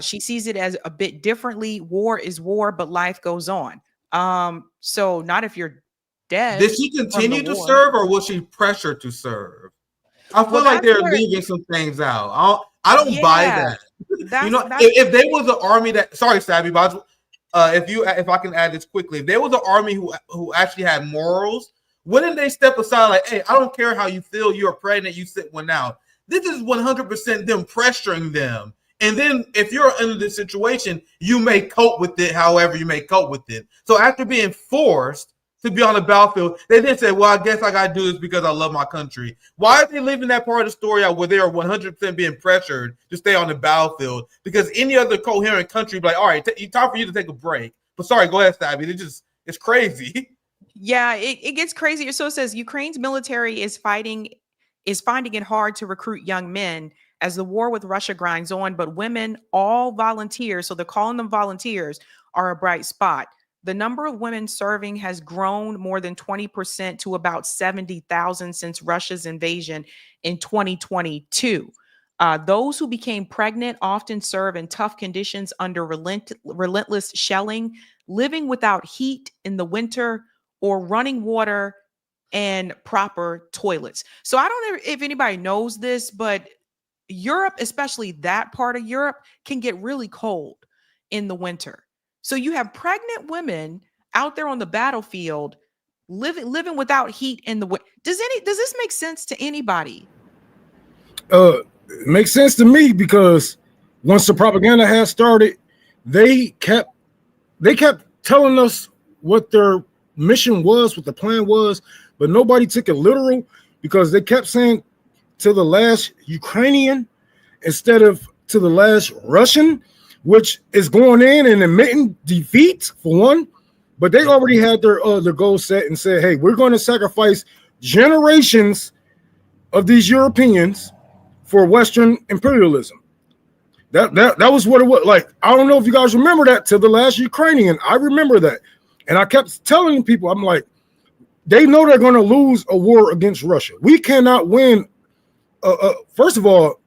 she sees it as a bit differently. War is war, but life goes on. So not if you're dead.
Did she continue to serve or was she pressured to serve? I feel like they're leaving some things out. I don't buy that. If there was an army that, sorry, Savvy, but if I can add this quickly, if there was an army who actually had morals, wouldn't they step aside like, hey, I don't care how you feel, you're pregnant, you sit one out. This is 100% them pressuring them. And then if you're in this situation, you may cope with it however you may cope with it. So after being forced to be on the battlefield, they didn't say, well, I guess I got to do this because I love my country. Why are they leaving that part of the story out where they are 100% being pressured to stay on the battlefield? Because any other coherent country would be like, all right, time for you to take a break. But sorry, go ahead, Stabby. It's crazy.
Yeah, it gets crazier. So it says Ukraine's military is finding it hard to recruit young men as the war with Russia grinds on, but women, all volunteers, so they're calling them volunteers, are a bright spot. The number of women serving has grown more than 20% to about 70,000 since Russia's invasion in 2022. Those who became pregnant often serve in tough conditions under relentless shelling, living without heat in the winter, or running water and proper toilets. So I don't know if anybody knows this, but Europe, especially that part of Europe, can get really cold in the winter. So you have pregnant women out there on the battlefield living without heat in the winter. Does this make sense to anybody?
It makes sense to me because once the propaganda has started, they kept telling us what their mission was, what the plan was, but nobody took it literal because they kept saying to the last Ukrainian instead of to the last Russian, which is going in and admitting defeat for one. But they already had their goal set and said, hey, we're going to sacrifice generations of these Europeans for Western imperialism. That was what it was. Like, I don't know if you guys remember that, to the last Ukrainian. I remember that. And I kept telling people, I'm like, they know they're going to lose a war against Russia. We cannot win. First of all,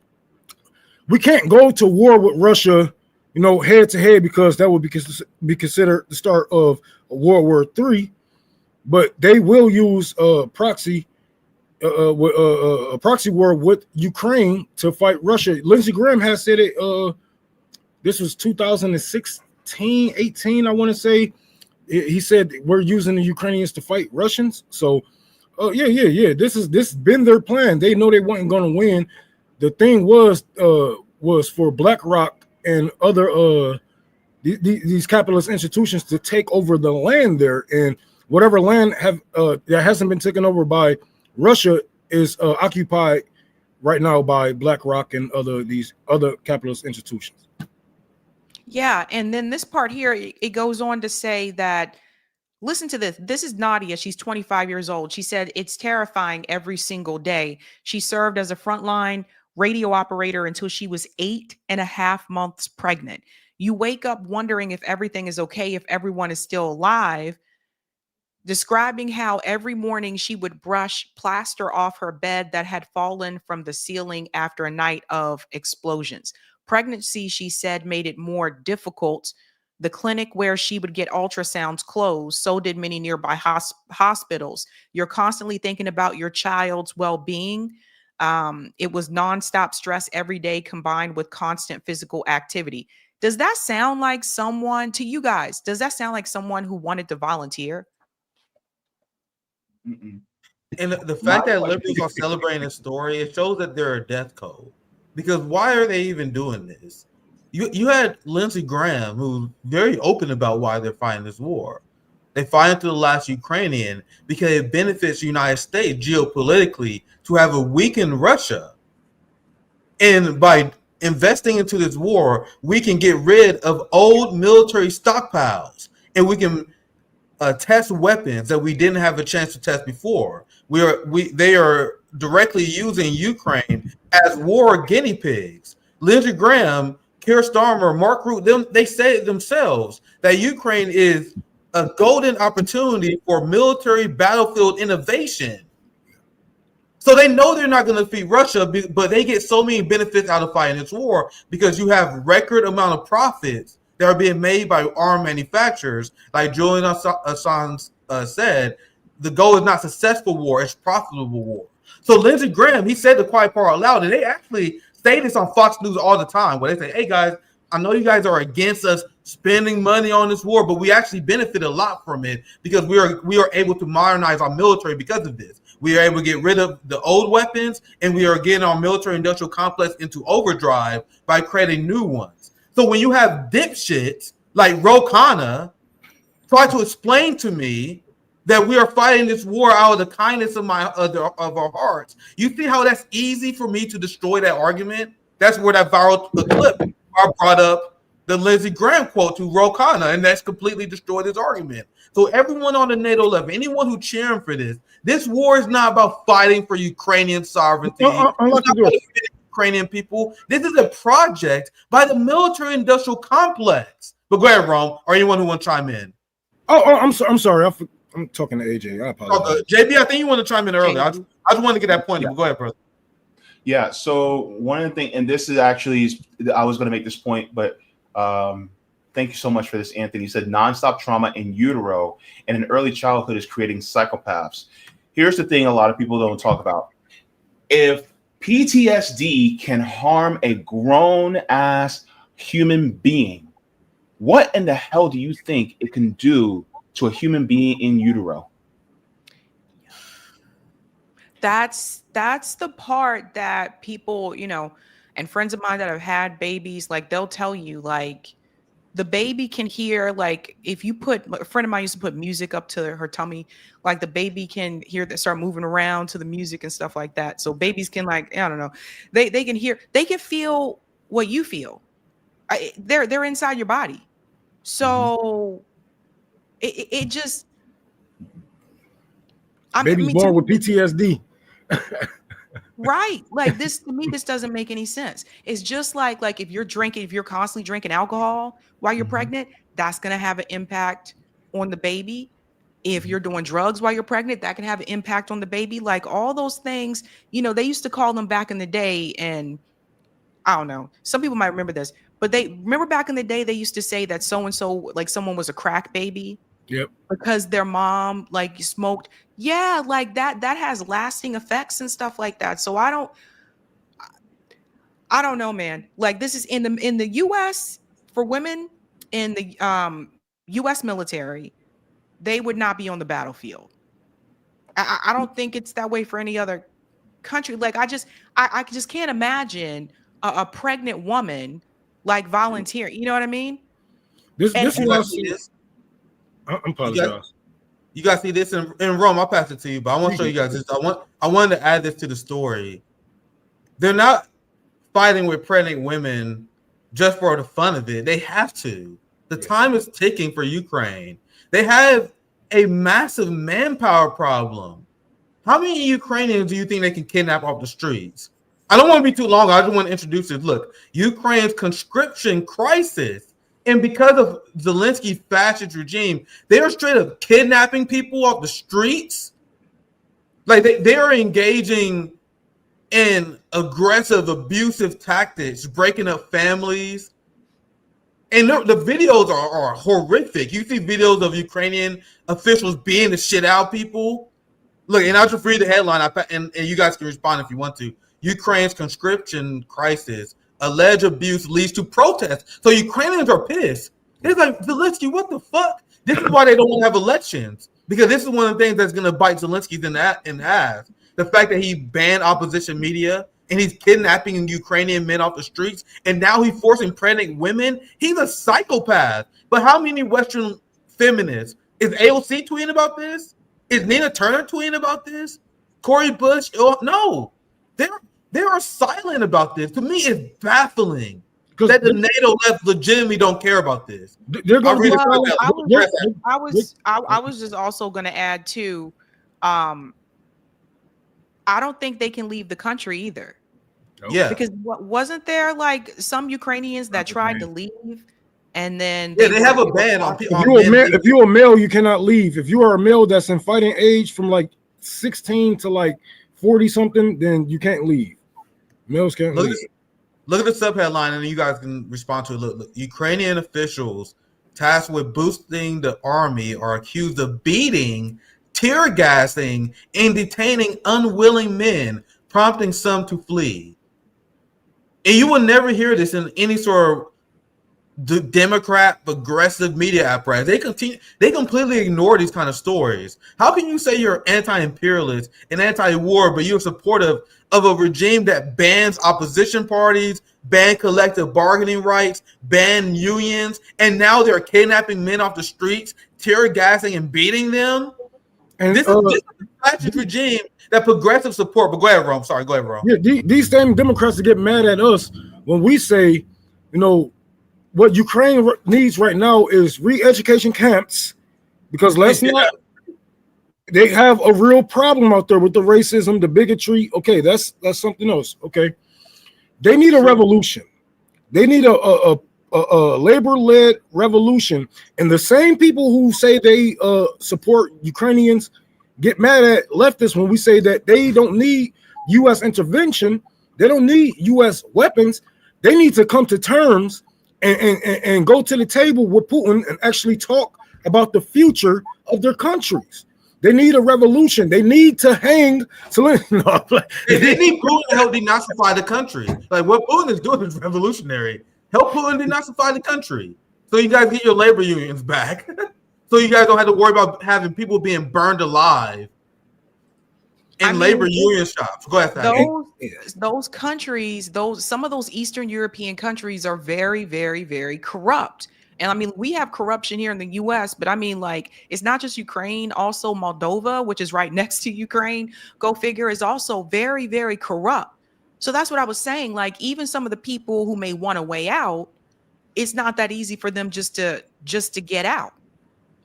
we can't go to war with Russia, head to head, because that would be considered the start of World War III. But they will use a proxy war with Ukraine to fight Russia. Lindsey Graham has said it. This was 2016, 18, I want to say. He said we're using the Ukrainians to fight Russians. So, yeah. This has been their plan. They know they weren't going to win. The thing was for BlackRock and other these capitalist institutions to take over the land there, and whatever land that hasn't been taken over by Russia is occupied right now by BlackRock and these other capitalist institutions.
Yeah, and then this part here, it goes on to say that, listen to this. This is Nadia. She's 25 years old. She said, it's terrifying every single day. She served as a frontline radio operator until she was 8.5 months pregnant. You wake up wondering if everything is okay, if everyone is still alive, describing how every morning she would brush plaster off her bed that had fallen from the ceiling after a night of explosions. Pregnancy, she said, made it more difficult. The clinic where she would get ultrasounds closed. So did many nearby hospitals. You're constantly thinking about your child's well-being. It was nonstop stress every day combined with constant physical activity. Does that sound like someone, to you guys, does that sound like someone who wanted to volunteer?
And the fact that liberals are celebrating this story, it shows that they're a death code. Because why are they even doing this? You had Lindsey Graham, who's very open about why they're fighting this war. They fight into the last Ukrainian because it benefits the United States geopolitically to have a weakened Russia. And by investing into this war, we can get rid of old military stockpiles, and we can test weapons that we didn't have a chance to test before. They are directly using Ukraine as war guinea pigs. Lindsey Graham, Keir Starmer, Mark Rutte, they say it themselves that Ukraine is a golden opportunity for military battlefield innovation. So they know they're not going to defeat Russia, but they get so many benefits out of fighting this war because you have record amount of profits that are being made by armed manufacturers. Like Julian Assange said, the goal is not successful war, it's profitable war. So Lindsey Graham, he said the quiet part out loud, and they actually say this on Fox News all the time, where they say, hey guys, I know you guys are against us spending money on this war, but we actually benefit a lot from it because we are able to modernize our military because of this. We are able to get rid of the old weapons, and we are getting our military industrial complex into overdrive by creating new ones. So when you have dipshits like Ro Khanna try to explain to me that we are fighting this war out of the kindness of our hearts, you see how that's easy for me to destroy that argument? That's where that viral clip brought up the Lindsey Graham quote to Ro Khanna, and that's completely destroyed his argument. So everyone on the NATO level, anyone who cheering for this war is not about fighting for Ukrainian sovereignty. It's not about Ukrainian people. This is a project by the military-industrial complex. But go ahead, Rome, or anyone who want to chime in.
I'm sorry. I'm talking to AJ. I apologize.
JB, I think you want to chime in earlier. I just wanted to get that point. But go ahead, brother.
Yeah. So one of the things, and this is actually, I was going to make this point, but thank you so much for this, Anthony. You said nonstop trauma in utero and in early childhood is creating psychopaths. Here's the thing a lot of people don't talk about. If PTSD can harm a grown-ass human being, what in the hell do you think it can do to a human being in utero?
That's the part that people, and friends of mine that have had babies, like they'll tell you, like the baby can hear, like if you put, a friend of mine used to put music up to her tummy, like the baby can hear that, start moving around to the music and stuff like that. So babies can, like, I don't know, they can hear, they can feel what you feel. They're inside your body. So it just,
Baby's born with PTSD.
Right. Like this, to me, this doesn't make any sense. It's just like if you're constantly drinking alcohol while you're pregnant, that's going to have an impact on the baby. If you're doing drugs while you're pregnant, that can have an impact on the baby. Like all those things, they used to call them back in the day. And I don't know, some people might remember this, but they remember back in the day, they used to say that so-and-so, like someone was a crack baby.
Yep. Because
their mom like smoked. Yeah, like that has lasting effects and stuff like that. So I don't know, man. Like this is in the US for women in the US military, they would not be on the battlefield. I don't think it's that way for any other country. Like I just can't imagine a pregnant woman like volunteering. You know what I mean?
I apologize.
You guys see this in Rome. I'll pass it to you, but I want to show you guys this. I wanted to add this to the story. They're not fighting with pregnant women just for the fun of it. They have to. The time is ticking for Ukraine. They have a massive manpower problem. How many Ukrainians do you think they can kidnap off the streets? I don't want to be too long. I just want to introduce it. Look, Ukraine's conscription crisis. And because of Zelensky's fascist regime, they are straight up kidnapping people off the streets. Like they are engaging in aggressive, abusive tactics, breaking up families. And the videos are horrific. You see videos of Ukrainian officials beating the shit out of people. Look, and I'll just read the headline, and you guys can respond if you want to. Ukraine's conscription crisis. Alleged abuse leads to protests. So Ukrainians are pissed. They're like, Zelensky, what the fuck? This is why they don't want to have elections. Because this is one of the things that's going to bite Zelensky in the ass. The fact that he banned opposition media and he's kidnapping Ukrainian men off the streets. And now he's forcing pregnant women. He's a psychopath. But how many Western feminists? Is AOC tweeting about this? Is Nina Turner tweeting about this? Cori Bush? No. They are silent about this. To me, it's baffling that the NATO left legitimately don't care about this.
I was just also going to add too. I don't think they can leave the country either.
Yeah,
because wasn't there like some Ukrainians that tried to leave, and then
they have a ban on people.
If you're a male, you cannot leave. If you are a male that's in fighting age from like 16 to like 40 something, then you can't leave. Males can't leave.
Look at the subheadline, and you guys can respond to it. Look, Ukrainian officials tasked with boosting the army are accused of beating, tear gassing, and detaining unwilling men, prompting some to flee. And you will never hear this in any sort of Democrat progressive media apparatus. They completely ignore these kind of stories. How can you say you're anti-imperialist and anti-war, but you're supportive of a regime that bans opposition parties, ban collective bargaining rights, ban unions, and now they're kidnapping men off the streets, tear gassing and beating them? And this is a fascist regime that progressive support. But go ahead, Rome. Sorry, go ahead, Rome.
Yeah, these same Democrats that get mad at us when we say, what Ukraine needs right now is re-education camps, because let's not. They have a real problem out there with the racism, the bigotry. Okay, that's something else. Okay, they need a revolution. They need a labor-led revolution. And the same people who say they support Ukrainians get mad at leftists when we say that they don't need U.S. intervention. They don't need U.S. weapons. They need to come to terms and go to the table with Putin and actually talk about the future of their countries. They need a revolution. They need to hang. Zelensky.
They need Putin to help denazify the country. Like what Putin is doing is revolutionary. Help Putin denazify the country, so you guys get your labor unions back. So you guys don't have to worry about having people being burned alive in labor union shops. Go ahead.
Those countries, some of those Eastern European countries are very, very, very corrupt. And I mean, we have corruption here in the US, but I mean, like, it's not just Ukraine, also Moldova, which is right next to Ukraine, go figure, is also very, very corrupt. So that's what I was saying. Like, even some of the people who may want a way out, it's not that easy for them just to get out.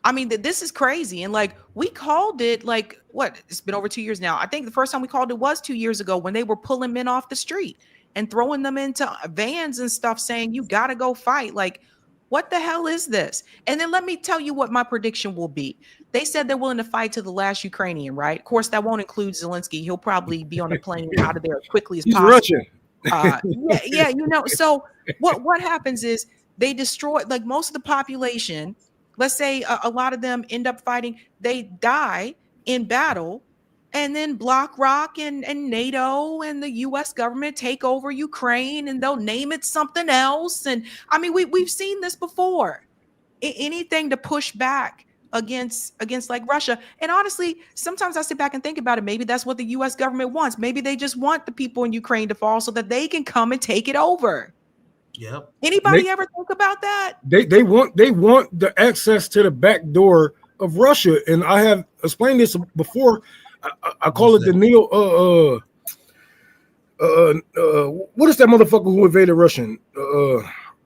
I mean, this is crazy. And like, we called it, like, what? It's been over 2 years now. I think the first time we called it was 2 years ago when they were pulling men off the street and throwing them into vans and stuff, saying, you got to go fight. Like, what the hell is this? And then let me tell you what my prediction will be. They said they're willing to fight to the last Ukrainian, right? Of course, that won't include Zelensky. He'll probably be on a plane out of there as quickly as possible.
Russian.
Yeah, you know. So what happens is they destroy, like, most of the population. Let's say a lot of them end up fighting. They die in battle. And then BlackRock and NATO and the U.S. government take over Ukraine, and they'll name it something else. And I mean, we've seen this before. Anything to push back against like Russia. And honestly, sometimes I sit back and think about it. Maybe that's what the U.S. government wants. Maybe they just want the people in Ukraine to fall so that they can come and take it over.
Yep.
Anybody ever think about that?
They want the access to the back door of Russia, and I have explained this before. I call it the what is that motherfucker who invaded Russia?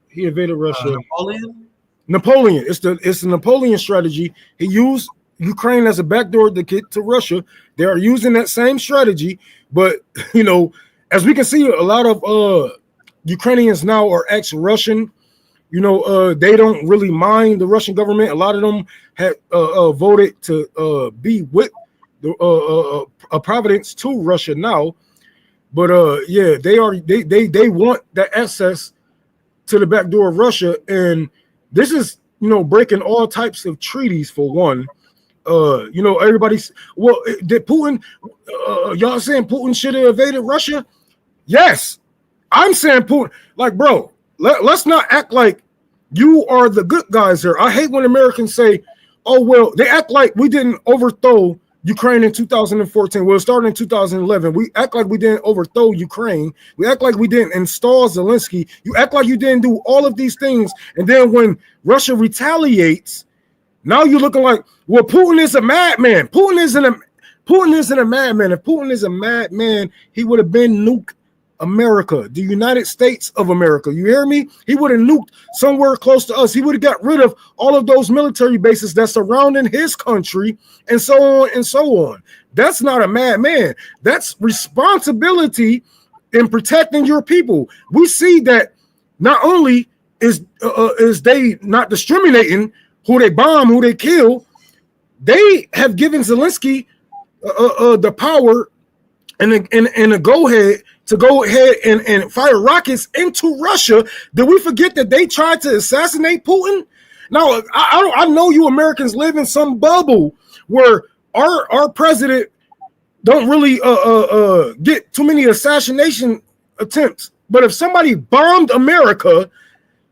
He invaded Russia. Napoleon. It's the Napoleon strategy. He used Ukraine as a backdoor to get to Russia. They are using that same strategy, but you know, as we can see, a lot of Ukrainians now are ex-Russian. You know, they don't really mind the Russian government. A lot of them had voted to be with the Providence to Russia now, but yeah, they want that access to the back door of Russia, and this is, you know, breaking all types of treaties for one. You know, everybody's, well, did Putin? Y'all saying Putin should have invaded Russia? Yes, I'm saying Putin. Like, bro, let's not act like you are the good guys here. I hate when Americans say, "Oh well," they act like we didn't overthrow Ukraine in 2014. Well, it started in 2011. We act like we didn't overthrow Ukraine. We act like we didn't install Zelensky. You act like you didn't do all of these things. And then when Russia retaliates, now you're looking like, well, Putin is a madman. Putin isn't a madman. If Putin is a madman, he would have been nuked America, the United States of America. You hear me? He would have nuked somewhere close to us. He would have got rid of all of those military bases that's surrounding his country, and so on and so on. That's not a madman. That's responsibility in protecting your people. We see that not only is they not discriminating who they bomb, who they kill, they have given Zelensky the power and a go ahead to go ahead and fire rockets into Russia. Did we forget that they tried to assassinate Putin? Now, I know you Americans live in some bubble where our president don't really get too many assassination attempts. But if somebody bombed America,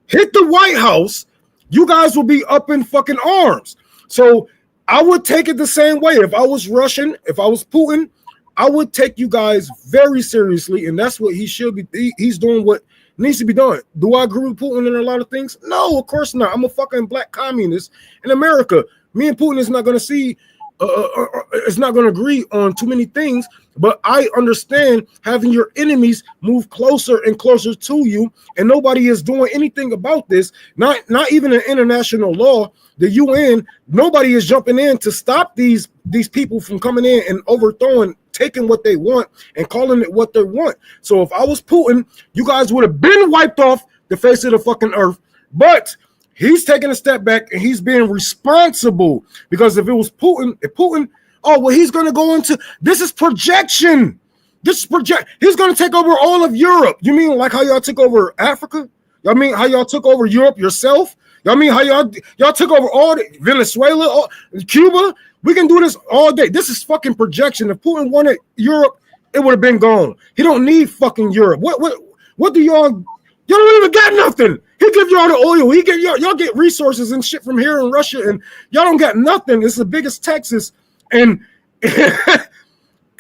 hit the White House, you guys will be up in fucking arms. So I would take it the same way. If I was Russian, if I was Putin, I would take you guys very seriously, and that's what he should be. He's doing what needs to be done. Do I agree with Putin in a lot of things? No, of course not. I'm a fucking black communist in America. Me and Putin is not going to see it's not going to agree on too many things, but I understand having your enemies move closer and closer to you, and nobody is doing anything about this. Not even in international law, the UN, nobody is jumping in to stop these people from coming in and overthrowing, taking what they want and calling it what they want. So if I was Putin, you guys would have been wiped off the face of the fucking earth. But he's taking a step back and he's being responsible, because if it was Putin, oh, well, he's going to go into, this is projection. He's going to take over all of Europe. You mean like how y'all took over Africa? Y'all mean how y'all took over Europe yourself? Y'all mean how y'all took over all the Venezuela, Cuba? We can do this all day. This is fucking projection. If Putin wanted Europe, it would have been gone. He don't need fucking Europe. What do y'all don't even got nothing. He give y'all the oil. He give y'all get resources and shit from here in Russia, and y'all don't got nothing. It's the biggest Texas, and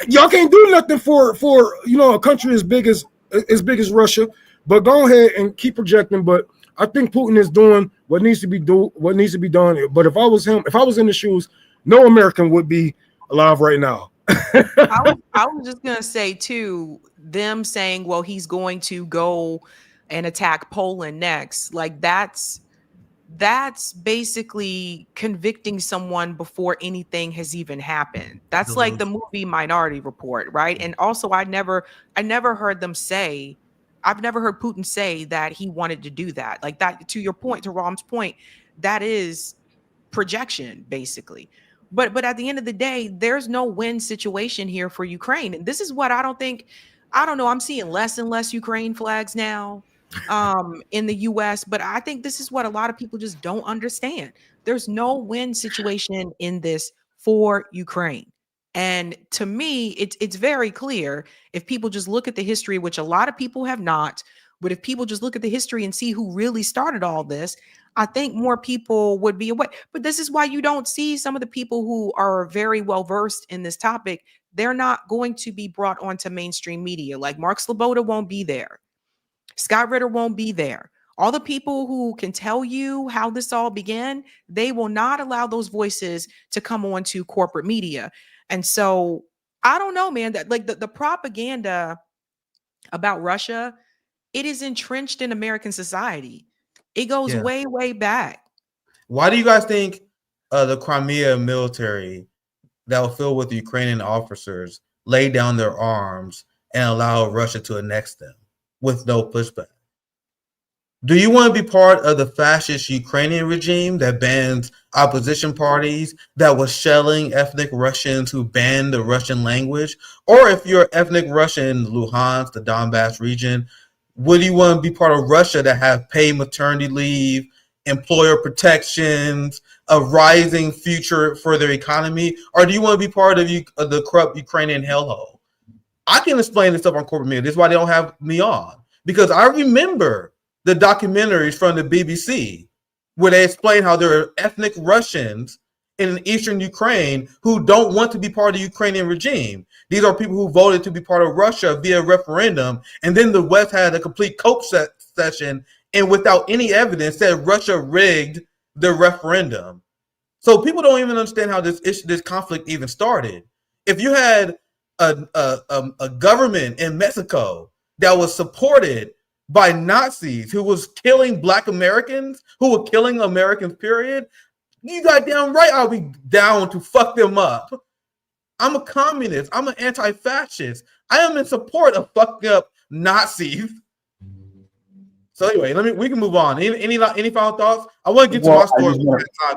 y'all can't do nothing for a country as big as Russia. But go ahead and keep projecting. But I think Putin is doing what needs to be done. But if I was him, if I was in the shoes, no American would be alive right now.
I was just gonna say too, them saying, well, he's going to go and attack Poland next. Like that's basically convicting someone before anything has even happened. That's like the movie Minority Report, right? And also I never heard them say, I've never heard Putin say that he wanted to do that. Like that, to your point, to Rom's point, that is projection basically. But at the end of the day, there's no win situation here for Ukraine. And this is what I don't know. I'm seeing less and less Ukraine flags now in the US, but I think this is what a lot of people just don't understand. There's no win situation in this for Ukraine. And to me, it's very clear if people just look at the history, which a lot of people have not, but if people just look at the history and see who really started all this, I think more people would be aware. But this is why you don't see some of the people who are very well versed in this topic. They're not going to be brought onto mainstream media. Like Mark Sloboda won't be there. Scott Ritter won't be there. All the people who can tell you how this all began, they will not allow those voices to come onto corporate media. And so I don't know, man, that like the propaganda about Russia, it is entrenched in American society. It goes way, way back.
Why do you guys think the Crimea military that was filled with Ukrainian officers laid down their arms and allowed Russia to annex them with no pushback? Do you want to be part of the fascist Ukrainian regime that bans opposition parties, that was shelling ethnic Russians who banned the Russian language? Or if you're ethnic Russian, Luhansk, the Donbass region, would you want to be part of Russia that have paid maternity leave, employer protections, a rising future for their economy? Or do you want to be part of the corrupt Ukrainian hellhole? I can explain this stuff on corporate media. This is why they don't have me on. Because I remember the documentaries from the BBC where they explain how there are ethnic Russians in eastern Ukraine who don't want to be part of the Ukrainian regime. These are people who voted to be part of Russia via referendum, and then the West had a complete cope session and without any evidence said Russia rigged the referendum. So people don't even understand how this conflict even started. If you had a government in Mexico that was supported by Nazis who was killing Black Americans, who were killing Americans, period, you goddamn right I'll be down to fuck them up. I'm a communist. I'm an anti-fascist. I am in support of fucking up Nazis. So anyway, we can move on. Any final thoughts? I want to get to our story.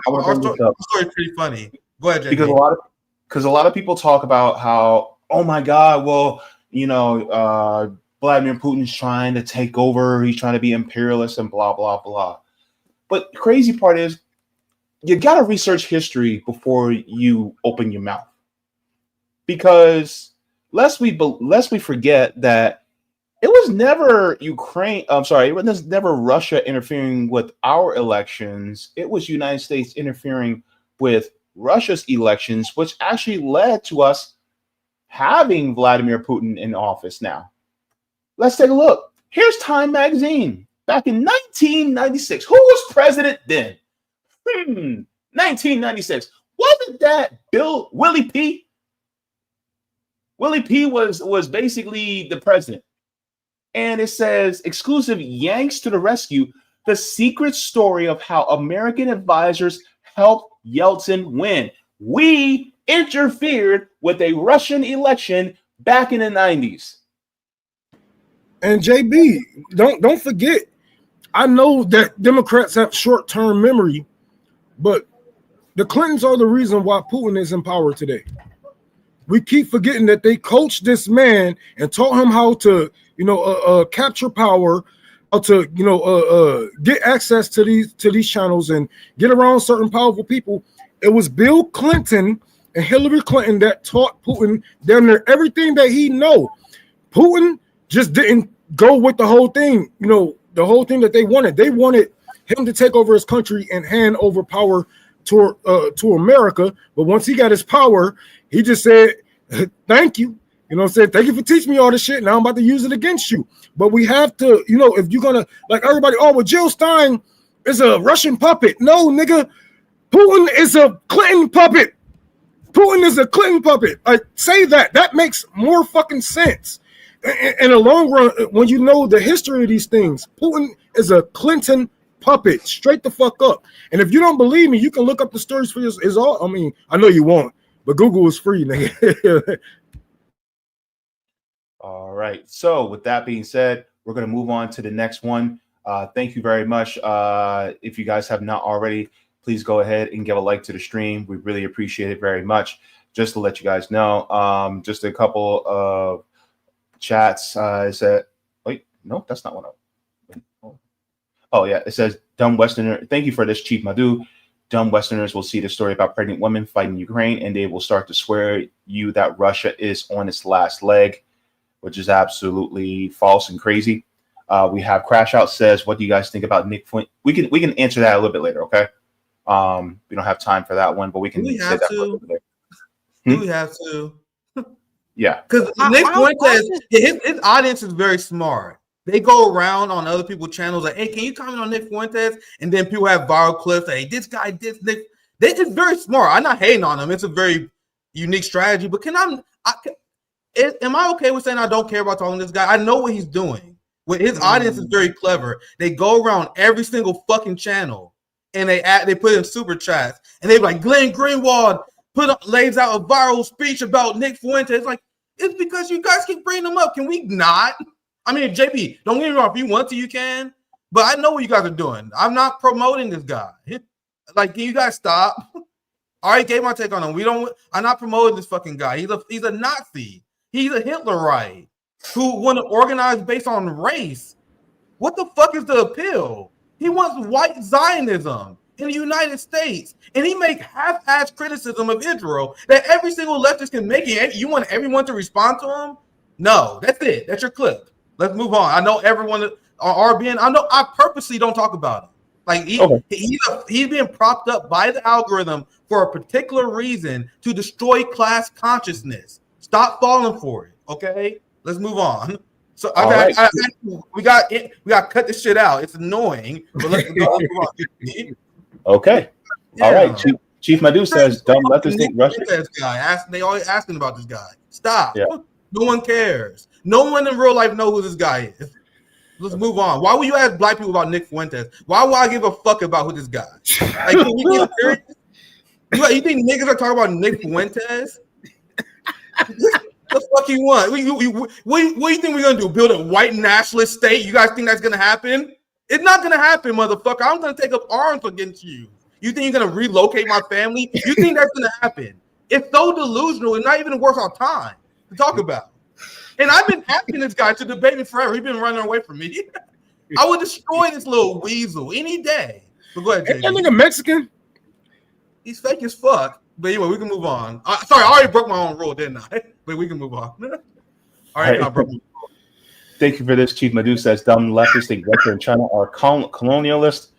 Our story is pretty funny. Go ahead, Jay.
Because a lot of people talk about how, oh my God, well, Vladimir Putin's trying to take over. He's trying to be imperialist and blah, blah, blah. But the crazy part is you got to research history before you open your mouth. Because lest we forget that it was never it was never Russia interfering with our elections. It was United States interfering with Russia's elections, which actually led to us having Vladimir Putin in office now. Let's take a look. Here's Time magazine back in 1996. Who was president then? 1996. Wasn't that Willie P? Willie P was basically the president. And it says, exclusive Yanks to the rescue, the secret story of how American advisors helped Yeltsin win. We interfered with a Russian election back in the 90s.
And JB, don't forget, I know that Democrats have short-term memory, but the Clintons are the reason why Putin is in power today. We keep forgetting that they coached this man and taught him how to, capture power, how to, get access to these channels and get around certain powerful people. It was Bill Clinton and Hillary Clinton that taught Putin damn near everything that he know. Putin just didn't go with the whole thing, the whole thing that they wanted. They wanted him to take over his country and hand over power to America. But once he got his power, he just said, thank you. Said, thank you for teaching me all this shit. Now I'm about to use it against you. But we have to, if you're going to, like everybody, well, Jill Stein is a Russian puppet. No, nigga, Putin is a Clinton puppet. Putin is a Clinton puppet. Like, say that. That makes more fucking sense. In the long run, when you know the history of these things, Putin is a Clinton puppet, straight the fuck up. And if you don't believe me, you can look up the stories for yourself. I know you won't, but Google is free, nigga.
All right. So with that being said, we're going to move on to the next one. Thank you very much. If you guys have not already, please go ahead and give a like to the stream. We really appreciate it very much. Just to let you guys know, just a couple of chats. It said, wait, no, that's not what oh yeah, it says, dumb Westerner. Thank you for this, Chief Madhu. Dumb Westerners will see the story about pregnant women fighting Ukraine, and they will start to swear you that Russia is on its last leg, which is absolutely false and crazy. We have Crash Out says, what do you guys think about Nick Flint? We can answer that a little bit later, okay? We don't have time for that one, but we can say that for a little bit later.
We have to.
Yeah.
Because Nick Fuentes, his audience is very smart. They go around on other people's channels like, hey, can you comment on Nick Fuentes? And then people have viral clips. Hey, this guy did Nick. They just very smart. I'm not hating on them. It's a very unique strategy. But am I okay with saying I don't care about talking to this guy? I know what he's doing. His audience is very clever. They go around every single fucking channel and they put in super chats and they like Glenn Greenwald lays out a viral speech about Nick Fuentes. Like, it's because you guys keep bringing them up. Can we not? I mean, JP, don't get me wrong. If you want to, you can. But I know what you guys are doing. I'm not promoting this guy. Like, can you guys stop? I already gave my take on him. I'm not promoting this fucking guy. He's a Nazi. He's a Hitlerite who want to organize based on race. What the fuck is the appeal? He wants white Zionism in the United States, and he make half-ass criticism of Israel that every single leftist can make it. You want everyone to respond to him? No, that's it. That's your clip. Let's move on. I know everyone on RBN. I purposely don't talk about him. Like he's being propped up by the algorithm for a particular reason to destroy class consciousness. Stop falling for it. Okay, let's move on. So we got to cut this shit out. It's annoying. But let's go on.
Okay. Yeah. All right. Chief Madhu says, "Dumb leftist think Russia."
They always asking about this guy. Stop.
Yeah.
No one cares. No one in real life know who this guy is. Let's move on. Why would you ask black people about Nick Fuentes? Why would I give a fuck about who this guy? Like, can we get serious? You think niggas are talking about Nick Fuentes? The fuck you want? What do you think we're gonna do? Build a white nationalist state? You guys think that's gonna happen? It's not gonna happen, motherfucker. I'm gonna take up arms against you. You think you're gonna relocate my family? You think that's gonna happen? It's so delusional. It's not even worth our time to talk about. And I've been asking this guy to debate me forever. He's been running away from me. I would destroy this little weasel any day. But go ahead, JJ.
That nigga Mexican?
He's fake as fuck. But anyway, we can move on. Sorry, I already broke my own rule, didn't I? But we can move on. All right, I broke my rule.
Thank you for this. Chief Madhu says, dumb leftists think Russia and China are colonialist.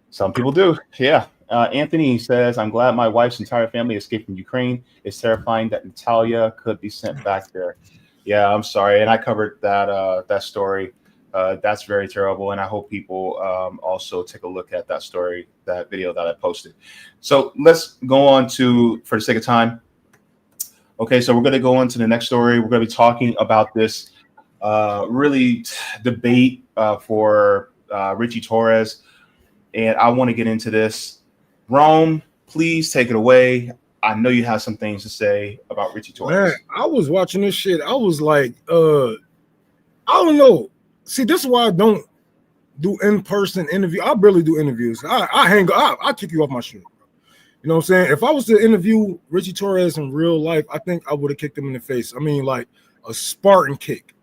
Some people do. Yeah. Anthony says, I'm glad my wife's entire family escaped from Ukraine. It's terrifying that Natalia could be sent back there. Yeah, I'm sorry. And I covered that story That's very terrible, and I hope people also take a look at that story, that video that I posted. So let's go on to, for the sake of time. Okay, so we're going to go on to the next story. We're going to be talking about this really debate for Ritchie Torres, and I want to get into this. Rome, please take it away. I know you have some things to say about Ritchie Torres.
Man, I was watching this shit. I was like, I don't know. See, this is why I don't do in-person interview. I barely do interviews. I kick you off my shit. You know what I'm saying? If I was to interview Ritchie Torres in real life, I think I would have kicked him in the face. I mean, like a Spartan kick.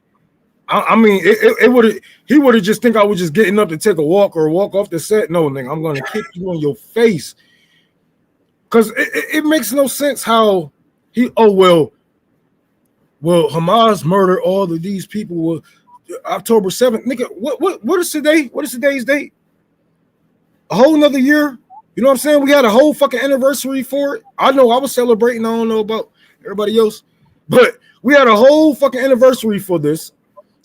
I mean, he would have just think I was just getting up to take a walk or walk off the set. No, nigga, I'm gonna kick you on your face. Cause it makes no sense how well, Hamas murdered all of these people. October 7th, nigga. What is today? What is today's date? A whole nother year. You know what I'm saying? We had a whole fucking anniversary for it. I know I was celebrating. I don't know about everybody else, but we had a whole fucking anniversary for this,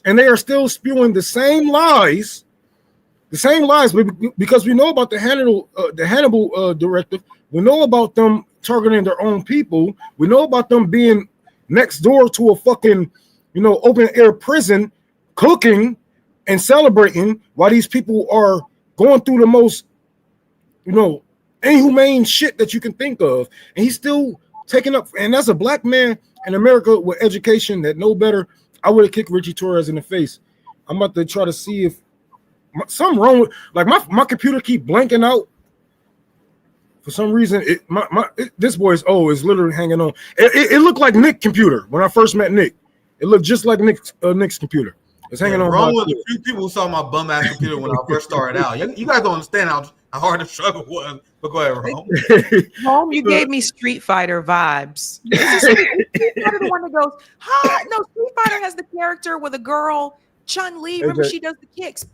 and they are still spewing the same lies, because we know about the Hannibal directive. We know about them targeting their own people. We know about them being next door to a fucking, open air prison, cooking and celebrating while these people are going through the most, inhumane shit that you can think of. And he's still taking up. And as a black man in America with education that know better, I would have kicked Ritchie Torres in the face. I'm about to try to see if something wrong with, like, my computer keep blanking out. For some reason, this boy's is literally hanging on. It looked like Nick's computer when I first met Nick. It looked just like Nick's computer. It's hanging on.
Wrong with a few people who saw my bum ass computer when I first started out. You guys don't understand how hard the struggle was. But go ahead, Rome.
Rome, you gave me Street Fighter vibes. Street Fighter the one that goes, ha! No, Street Fighter has the character with a girl, Chun-Li. Remember, she does the kicks.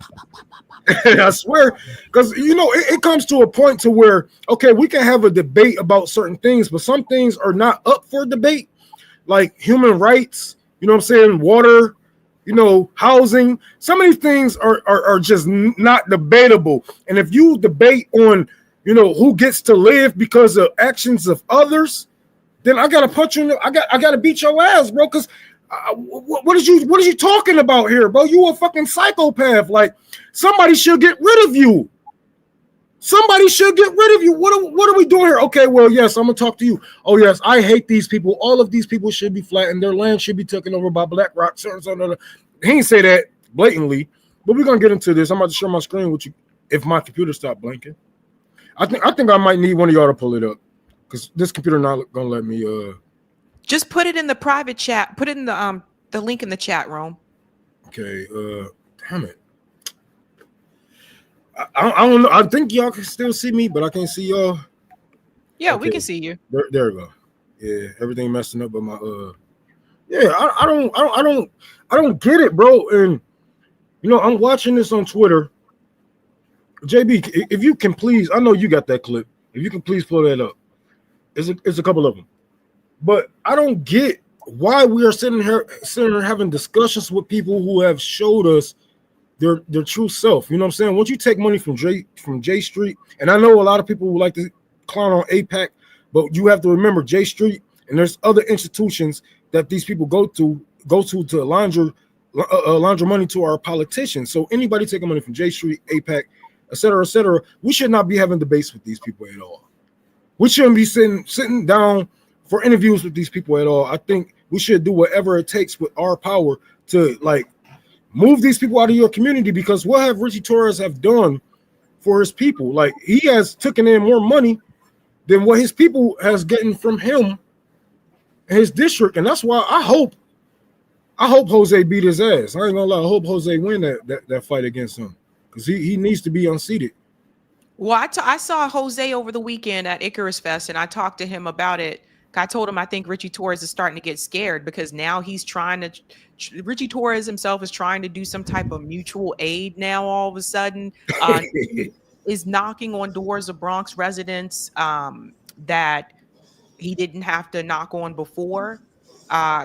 I swear, because it comes to a point to where, okay, we can have a debate about certain things, but some things are not up for debate, like human rights. You know what I'm saying? Water. Housing. Some of these things are just not debatable. And if you debate on, who gets to live because of actions of others, then I gotta punch you. I gotta beat your ass, bro. Because what is you talking about here, bro? You a fucking psychopath. Like, somebody should get rid of you. Somebody should get rid of you. What are we doing here? Okay, well, yes, I'm gonna talk to you. Oh, yes, I hate these people. All of these people should be flattened. Their land should be taken over by BlackRock. He didn't say that blatantly, but we're gonna get into this. I'm about to share my screen with you if my computer stopped blinking. I think I might need one of y'all to pull it up because this computer not gonna let me.
Just put it in the private chat. Put it in the link in the chat, Rome.
Okay. Damn it. I don't know. I think y'all can still see me, but I can't see y'all.
Yeah,
okay.
We can see you.
There we go. Yeah, everything messing up, but my yeah, I don't get it, bro. And I'm watching this on Twitter. JB, if you can please, I know you got that clip. If you can please pull that up. It's a couple of them. But I don't get why we are sitting here having discussions with people who have showed us their true self. You know what I'm saying? Once you take money from J Street, and I know a lot of people would like to clown on AIPAC, but you have to remember J Street and there's other institutions that these people go to launder money to our politicians. So anybody taking money from J Street, AIPAC, et cetera, we should not be having debates with these people at all. We shouldn't be sitting down for interviews with these people at all. I think we should do whatever it takes with our power to move these people out of your community, because what have Ritchie Torres have done for his people? Like, he has taken in more money than what his people has gotten from him and his district. And that's why I hope Jose beat his ass. I ain't gonna lie. I hope Jose win that fight against him, because he needs to be unseated.
Well, I saw Jose over the weekend at Icarus Fest, and I talked to him about it. I told him I think Ritchie Torres is starting to get scared, because now he's Ritchie Torres himself is trying to do some type of mutual aid now all of a sudden. Is knocking on doors of Bronx residents that he didn't have to knock on before.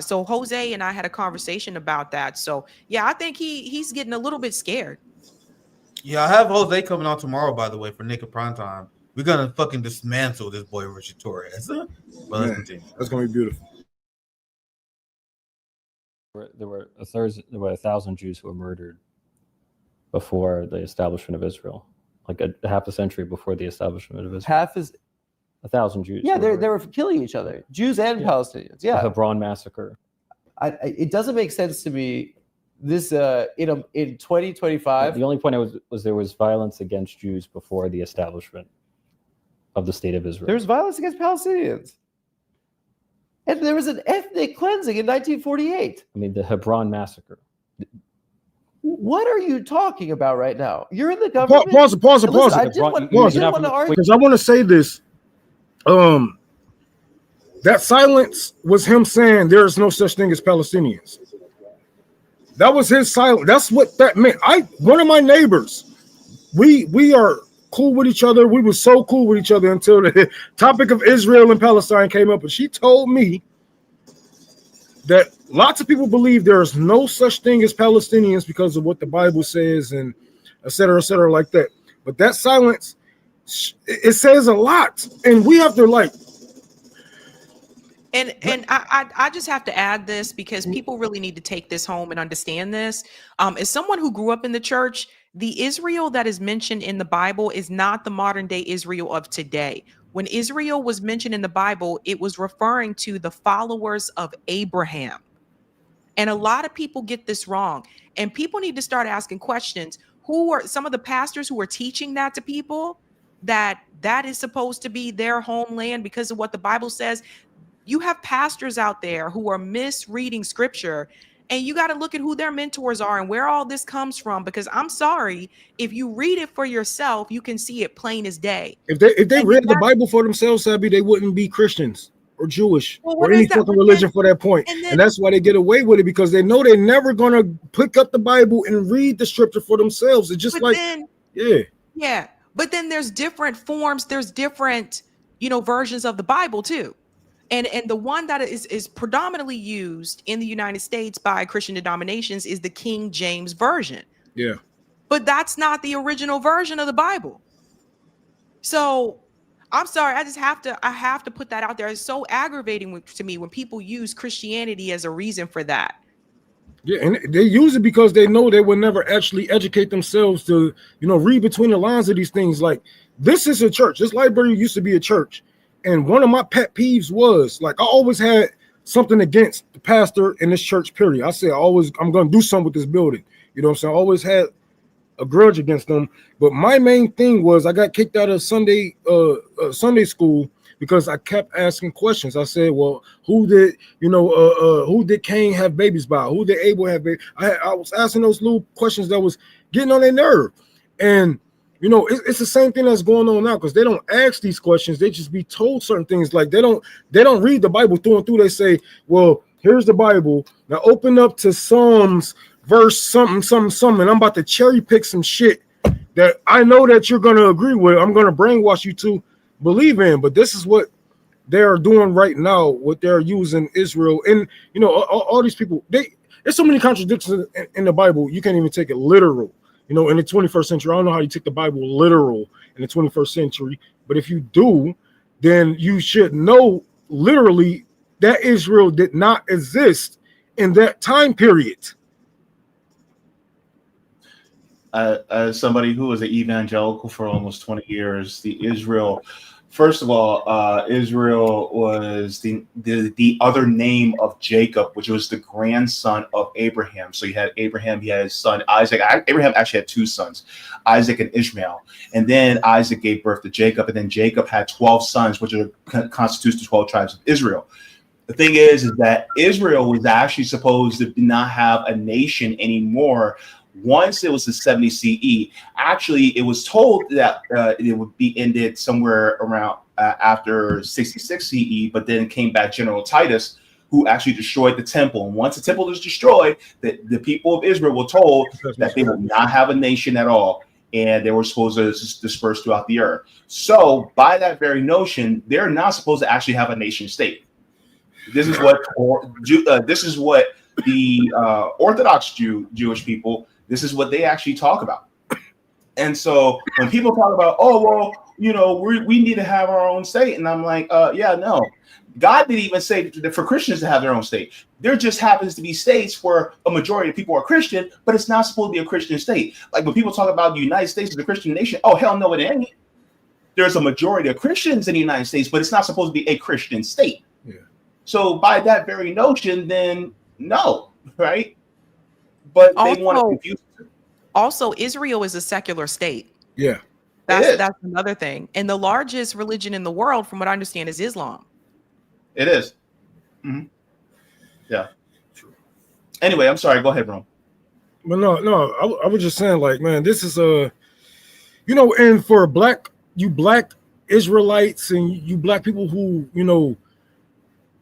So Jose and I had a conversation about that. So yeah, I think he's getting a little bit scared.
Yeah, I have Jose coming on tomorrow, by the way, for Naked Prime Time. We're gonna fucking dismantle this boy Ritchie Torres. But let's continue.
That's gonna be beautiful.
There were 1,000 Jews who were murdered before the establishment of Israel, like a half a century before the establishment of Israel.
Half is
1,000 Jews.
yeah, they were killing each other, Jews and Palestinians. Yeah,
the Hebron massacre.
It doesn't make sense to me. This in 2025.
The only point was there was violence against Jews before the establishment of the state of Israel.
There's violence against Palestinians. And there was an ethnic cleansing in 1948.
I mean, the Hebron massacre.
What are you talking about right now? You're in the government.
Pause it.
Listen, I just want to argue.
Because I want to say this. That silence was him saying there is no such thing as Palestinians. That was his silence. That's what that meant. One of my neighbors, we are cool with each other. We were so cool with each other until the topic of Israel and Palestine came up. And she told me that lots of people believe there is no such thing as Palestinians because of what the Bible says and et cetera, like that. But that silence, it says a lot. And we have to
And I just have to add this because people really need to take this home and understand this. As someone who grew up in the church, the Israel that is mentioned in the Bible is not the modern day Israel of today. When Israel was mentioned in the Bible, it was referring to the followers of Abraham. And a lot of people get this wrong. And people need to start asking questions. Who are some of the pastors who are teaching that to people, that is supposed to be their homeland because of what the Bible says? You have pastors out there who are misreading scripture, and you got to look at who their mentors are and where all this comes from, because I'm sorry, if you read it for yourself, you can see it plain as day.
If they read the Bible for themselves, Abby, they wouldn't be Christians or Jewish or any fucking religion for that point. And that's why they get away with it, because they know they're never going to pick up the Bible and read the scripture for themselves. It's just
yeah. But then there's different forms. There's different, versions of the Bible too. And the one that is predominantly used in the United States by Christian denominations is the King James Version.
Yeah.
But that's not the original version of the Bible. So I'm sorry, I have to put that out there. It's so aggravating to me when people use Christianity as a reason for that.
Yeah, and they use it because they know they will never actually educate themselves to, read between the lines of these things. Like, this is a church. This library used to be a church. And one of my pet peeves was, I always had something against the pastor in this church, period. I said, I'm going to do something with this building. You know what I'm saying? I always had a grudge against them. But my main thing was I got kicked out of Sunday school because I kept asking questions. I said, well, who did Cain have babies by? Who did Abel have babies? I was asking those little questions that was getting on their nerve. And it's the same thing that's going on now, because they don't ask these questions. They just be told certain things. Like they don't read the Bible through and through. They say, well, here's the Bible. Now open up to Psalms verse something. I'm about to cherry pick some shit that I know that you're going to agree with. I'm going to brainwash you to believe in. But this is what they're doing right now, what they're using Israel. And, all these people, there's so many contradictions in the Bible. You can't even take it literal. In the 21st century, I don't know how you take the Bible literal in the 21st century, but if you do, then you should know literally that Israel did not exist in that time period.
As somebody who was an evangelical for almost 20 years, first of all, Israel was the other name of Jacob, which was the grandson of Abraham. So you had Abraham, he had his son Isaac. Abraham actually had two sons, Isaac and Ishmael. And then Isaac gave birth to Jacob, and then Jacob had 12 sons, which constitutes the 12 tribes of Israel. The thing is that Israel was actually supposed to not have a nation anymore. Once it was the 70 CE, actually, it was told that it would be ended somewhere around after 66 CE, but then came back General Titus, who actually destroyed the temple. And once the temple was destroyed, the people of Israel were told that they would not have a nation at all, and they were supposed to disperse throughout the earth. So by that very notion, they're not supposed to actually have a nation state. This is what the Orthodox Jewish people. This is what they actually talk about. And so when people talk about, oh well, we need to have our own state, and I'm like, yeah, no. God didn't even say for Christians to have their own state. There just happens to be states where a majority of people are Christian, but it's not supposed to be a Christian state. Like when people talk about the United States as a Christian nation, oh hell no, it ain't. There's a majority of Christians in the United States, but it's not supposed to be a Christian state. Yeah. So by that very notion, then no, right? But they want to confuse it.
Also, Israel is a secular state.
Yeah.
That's another thing. And the largest religion in the world, from what I understand, is Islam.
It is. Mm-hmm. Yeah. Anyway, I'm sorry. Go ahead, bro.
But no, I was just saying, like, man, this is and for black Israelites and you black people who,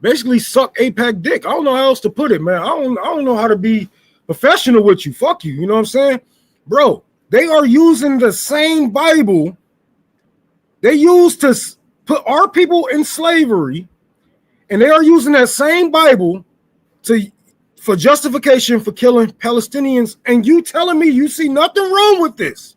basically suck AIPAC dick. I don't know how else to put it, man. I don't know how to be professional with you. Fuck you. You know what I'm saying? Bro, they are using the same Bible they used to put our people in slavery. And they are using that same Bible for justification for killing Palestinians. And you telling me you see nothing wrong with this?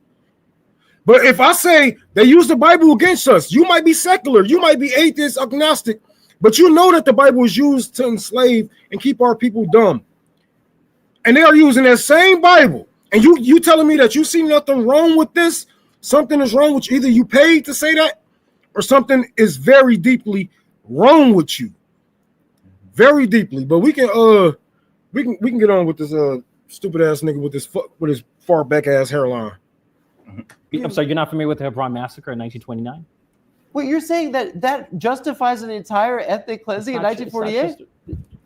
But if I say they use the Bible against us, you might be secular, you might be atheist, agnostic, but you know that the Bible is used to enslave and keep our people dumb. And they are using that same Bible. And you telling me that you see nothing wrong with this? Something is wrong with you. Either you paid to say that or something is very deeply wrong with you. Very deeply, but we can get on with this stupid ass nigga with his far back ass hairline.
I'm sorry, you're not familiar with the Hebron massacre in 1929?
Wait, you're saying that justifies an entire ethnic cleansing in 1948?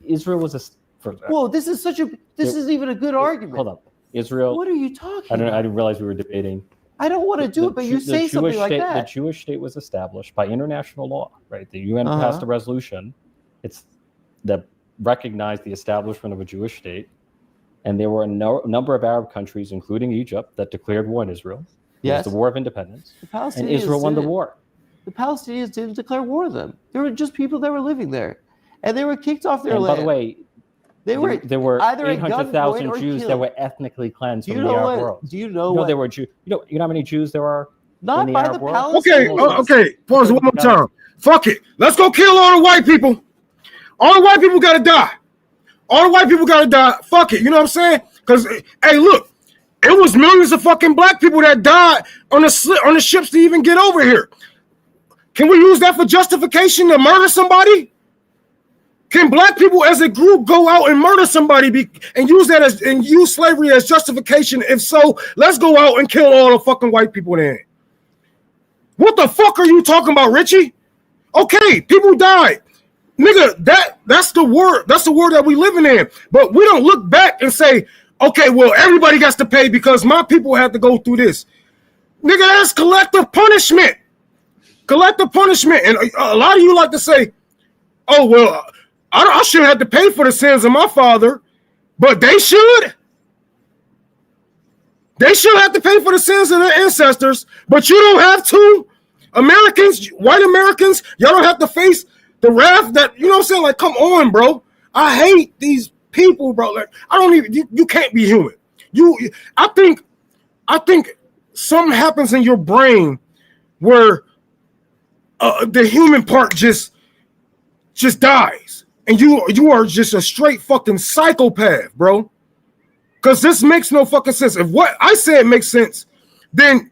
Israel was
Whoa, this is even a good argument.
Hold up, Israel.
What are you talking
about?
I
didn't realize we were debating.
I don't want to do it, but you say something like that.
The Jewish state was established by international law, right? The UN passed a resolution. That recognized the establishment of a Jewish state, and there were a number of Arab countries, including Egypt, that declared war on Israel. Yes, the War of Independence, and Israel won the war.
The Palestinians didn't declare war on them. They were just people that were living there, and they were kicked off their land.
By the way, there were 800,000 Jews that were ethnically cleansed from the Arab world.
Do you know what?
There were Jews. You know how many Jews there are?
Not
in the
by
Arab
the
world?
Palestinians.
Okay. Pause one more time. Fuck it. Let's go kill all the white people. All the white people gotta die. All the white people gotta die. Fuck it. You know what I'm saying? Because hey, look, it was millions of fucking black people that died on the ships to even get over here. Can we use that for justification to murder somebody? Can black people as a group go out and murder somebody and use slavery as justification? If so, let's go out and kill all the fucking white people then. What the fuck are you talking about, Ritchie? Okay, people died. Nigga, that's the word. That's the world that we living in. But we don't look back and say, okay, well, everybody got to pay because my people had to go through this. Nigga, that's collective punishment. Collective punishment. And a lot of you like to say, oh, well, I shouldn't have to pay for the sins of my father, but they should. They should have to pay for the sins of their ancestors, but you don't have to. Americans, white Americans, y'all don't have to face the wrath that, you know what I'm saying? Like, come on, bro. I hate these people, bro. Like, you can't be human. I think something happens in your brain where the human part just dies. And you are just a straight fucking psychopath, bro. Because this makes no fucking sense. If what I said makes sense, then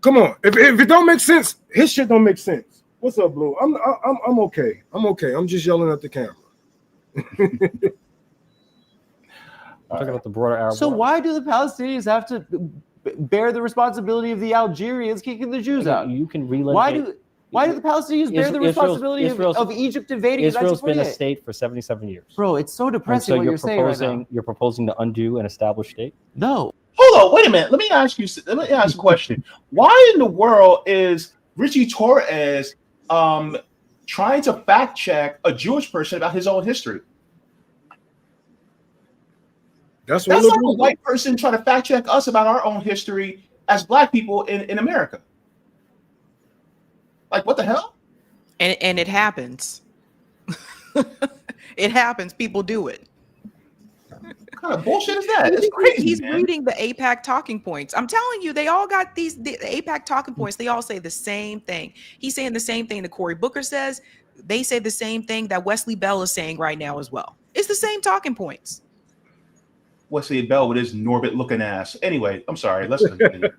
come on. If it don't make sense, his shit don't make sense. What's up, Blue? I'm okay. I'm okay. I'm just yelling at the camera.
Talking about the broader Arab
So
world.
why do the Palestinians have to bear the responsibility of the Algerians kicking the Jews out?
You can relocate.
Why do the Palestinians bear the responsibility of Egypt invading?
Israel's been a state for 77 years.
Bro, it's so depressing what you're saying right now.
You're proposing to undo an established state?
No.
Hold on, wait a minute. Let me ask a question. Why in the world is Ritchie Torres trying to fact check a Jewish person about his own history? That's like a white person trying to fact check us about our own history as black people in America. Like, what the hell?
And it happens. It happens. People do it.
What kind of bullshit is that? It's crazy.
He's
man.
reading the AIPAC talking points. I'm telling you, they all got the AIPAC talking points. They all say the same thing. He's saying the same thing that Cory Booker says. They say the same thing that Wesley Bell is saying right now as well. It's the same talking points.
Wesley Bell with his Norbit looking ass. Anyway, I'm sorry. Let's continue.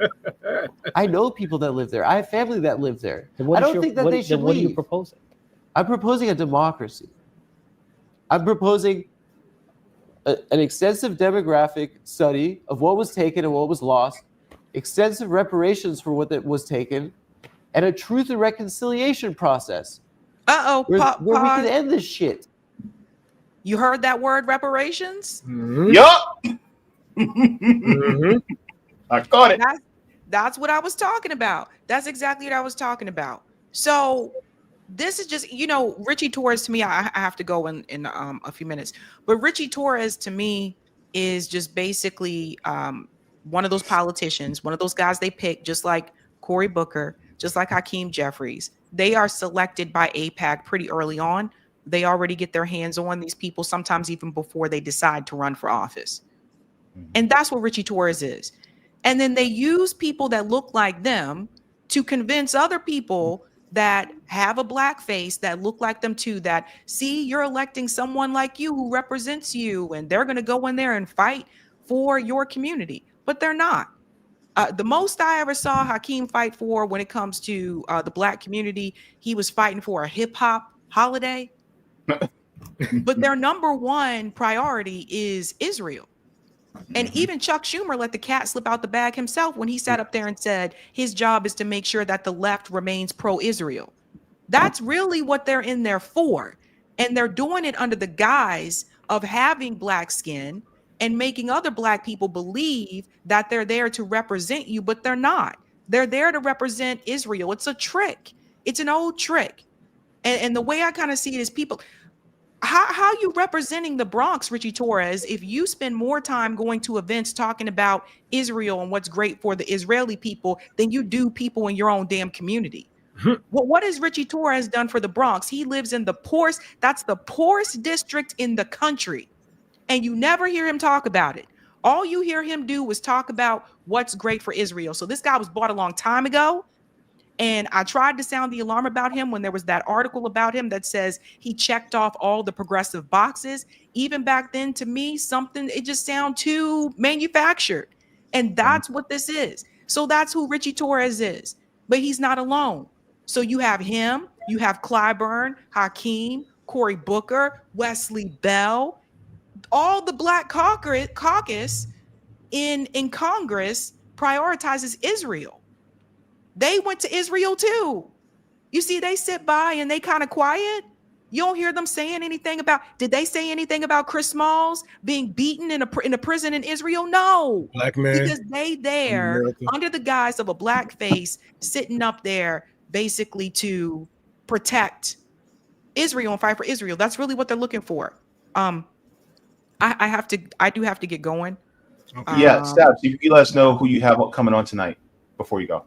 I know people that live there. I have family that live there.
Then
I don't think that they should
What are you
leave.
proposing?
I'm proposing a democracy. I'm proposing an extensive demographic study of what was taken and what was lost, extensive reparations for what that was taken, and a truth and reconciliation process
Uh-oh.
where we can end this shit.
You heard that word, reparations?
Mhm.
Yup.
Mhm.
I caught it.
That's what I was talking about. That's exactly what I was talking about. So this is just, Ritchie Torres to me, I have to go in a few minutes, but Ritchie Torres to me is just basically one of those politicians, one of those guys they pick, just like Cory Booker, just like Hakeem Jeffries. They are selected by AIPAC pretty early on. They already get their hands on these people, sometimes even before they decide to run for office. And that's what Ritchie Torres is. And then they use people that look like them to convince other people that have a black face that look like them too, that see, you're electing someone like you who represents you, and they're going to go in there and fight for your community, but they're not. The most I ever saw Hakeem fight for when it comes to the black community, he was fighting for a hip hop holiday. But their number one priority is Israel. And even Chuck Schumer let the cat slip out the bag himself when he sat up there and said his job is to make sure that the left remains pro-Israel. That's really what they're in there for. And they're doing it under the guise of having black skin and making other black people believe that they're there to represent you, but they're not. They're there to represent Israel. It's a trick. It's an old trick. And the way I kind of see it is people... How you representing the Bronx, Ritchie Torres, if you spend more time going to events talking about Israel and what's great for the Israeli people than you do people in your own damn community? What has Ritchie Torres done for the Bronx? He lives in the poorest, that's the poorest district in the country. And you never hear him talk about it. All you hear him do is talk about what's great for Israel. So this guy was bought a long time ago. And I tried to sound the alarm about him when there was that article about him that says he checked off all the progressive boxes. Even back then, to me, it just sounded too manufactured. And that's what this is. So that's who Ritchie Torres is. But he's not alone. So you have him, you have Clyburn, Hakeem, Cory Booker, Wesley Bell, all the Black caucus in Congress prioritizes Israel. They went to Israel too. You see, they sit by and they kind of quiet. You don't hear them saying anything about, did they say anything about Chris Smalls being beaten in a prison in Israel? No.
Black man.
Because they there under the guise of a black face sitting up there basically to protect Israel and fight for Israel. That's really what they're looking for. I do have to get going.
Okay. Yeah, Stabs, you let us know who you have coming on tonight before you go.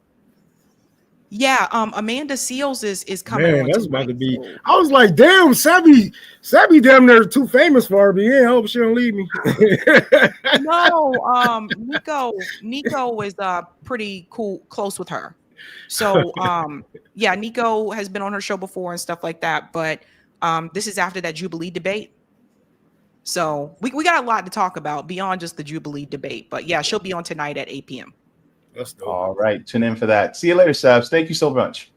Yeah, Amanda Seals is coming.
Man,
on
that's
tonight.
about to be. I was like, damn, Sabby damn near too famous for RBN. I hope she don't leave me.
No, Nico is pretty cool, close with her. So yeah, Nico has been on her show before and stuff like that. But this is after that Jubilee debate. So we got a lot to talk about beyond just the Jubilee debate. But yeah, she'll be on tonight at 8 p.m.
That's dope.
All right, tune in for that. See you later, Sabs. Thank you so much.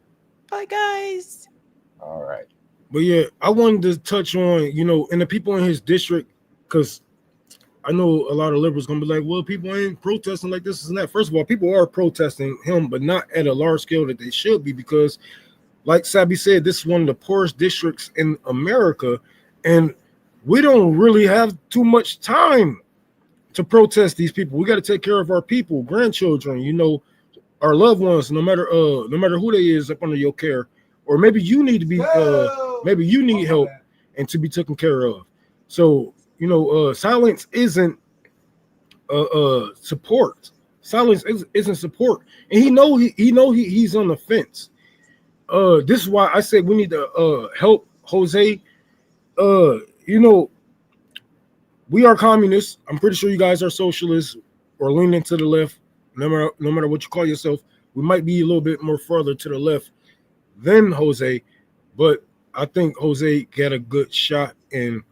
Bye, guys.
All right.
But yeah, I wanted to touch on, and the people in his district, because I know a lot of liberals gonna be like, well, people ain't protesting like this and that. First of all, people are protesting him, but not at a large scale that they should be, because like Sabby said, this is one of the poorest districts in America, and we don't really have too much time to protest these people. We got to take care of our people, grandchildren, our loved ones, no matter who they is up under your care. Or maybe you need to be maybe you need help and to be taken care of. So, silence isn't support. Silence isn't support. And he's on the fence. This is why I said we need to help Jose you know, we are communists. I'm pretty sure you guys are socialists or leaning to the left. No matter what you call yourself, we might be a little bit more further to the left than Jose, but I think Jose got a good shot, and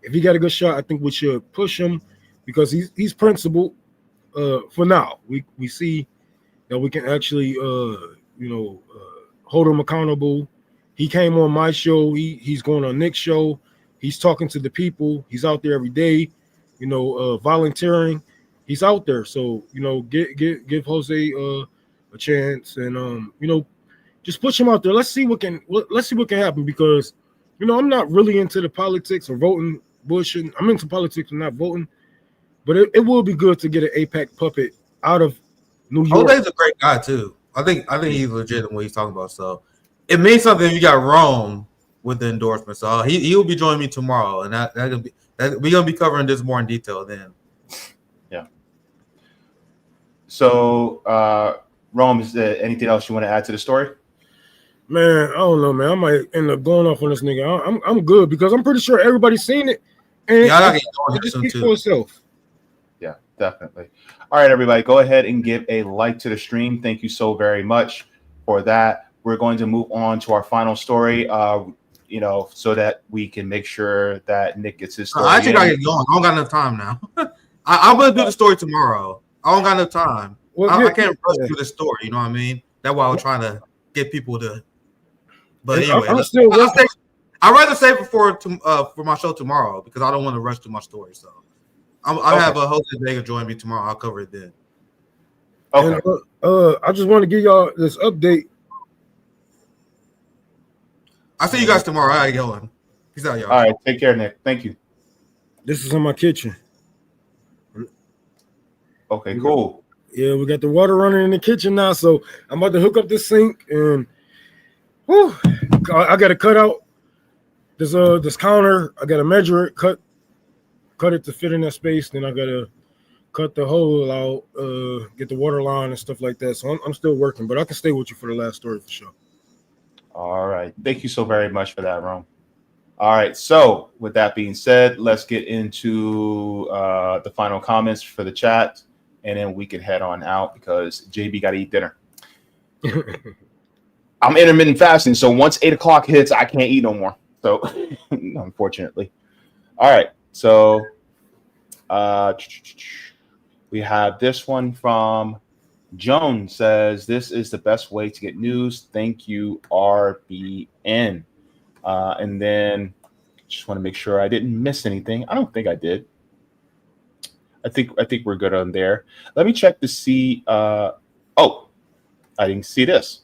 if he got a good shot, I think we should push him because he's principled. For now, we see that we can actually hold him accountable. He came on my show. He's going on Nick's show. He's talking to the people. He's out there every day, volunteering. He's out there. So, give Jose a chance and just push him out there. Let's see what can happen because I'm not really into the politics or voting Bush, and I'm into politics and not voting. But it will be good to get an AIPAC puppet out of New York.
Jose's a great guy too. I think he's legit in what he's talking about. So it means something if you got Rome with the endorsement. So he'll be joining me tomorrow, and we're gonna be covering this more in detail then.
Yeah. So Rome, is there anything else you want to add to the story?
Man, I don't know, man. I might end up going off on this nigga. I'm good because I'm pretty sure everybody's seen it, and it just speaks for itself.
Yeah, definitely. All right, everybody, go ahead and give a like to the stream. Thank you so very much for that. We're going to move on to our final story, so that we can make sure that Nick gets his story.
I actually got to get going. I don't got enough time now. I'm going to do the story tomorrow. I don't got enough time. Well, I can't rush through the story. You know what I mean? That's why I was trying to get people to. But anyway, I'd rather save it for my show tomorrow because I don't want to rush through my story. So I'll have a Jose Vega join me tomorrow. I'll cover it then.
Okay. And, I just want to give y'all this update.
I'll see you guys tomorrow. I gotta go. Peace out, y'all.
All right, take care, Nick. Thank you.
This is in my kitchen.
Okay, cool.
Yeah, we got the water running in the kitchen now, so I'm about to hook up this sink and I got to cut out this counter. I got to measure it, cut it to fit in that space. Then I got to cut the hole out, get the water line and stuff like that. So I'm still working, but I can stay with you for the last story for sure.
All right. Thank you so very much for that, Rome. All right. So with that being said, let's get into the final comments for the chat, and then we can head on out because JB got to eat dinner. I'm intermittent fasting, so once 8 o'clock hits, I can't eat no more. So, unfortunately. All right. So, we have this one from Joan says, this is the best way to get news. Thank you, RBN. And then just want to make sure I didn't miss anything. I don't think I did. I think we're good on there. Let me check to see. I didn't see this.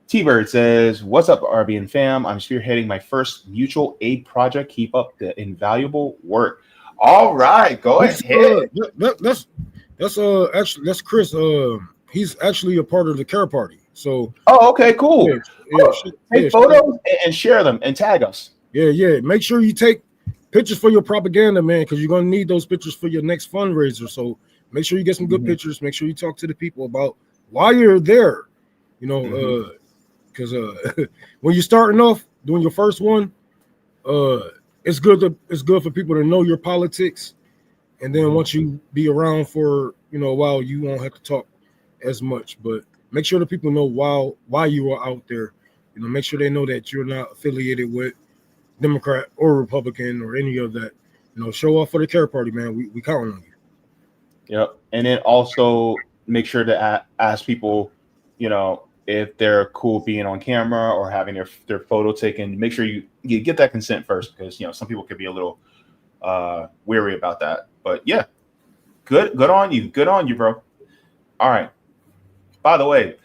T-Bird says, what's up, RBN fam? I'm spearheading my first mutual aid project. Keep up the invaluable work. All right, go ahead.
That's Chris. He's actually a part of the Care Party. So.
Oh, okay, cool. Take photos and share them and tag us.
Yeah. Make sure you take pictures for your propaganda, man, because you're gonna need those pictures for your next fundraiser. So make sure you get some good pictures. Make sure you talk to the people about why you're there. Because when you're starting off doing your first one, it's good for people to know your politics, and then once you be around for a while, you won't have to talk as much. But make sure the people know why you are out there. Make sure they know that you're not affiliated with Democrat or Republican or any of that. Show off for the Care Party, man. We counting on you.
Yep, and then also make sure to ask people, if they're cool being on camera or having their photo taken. Make sure you get that consent first, because some people could be a little weary about that. But yeah, good on you, bro. All right. By the way,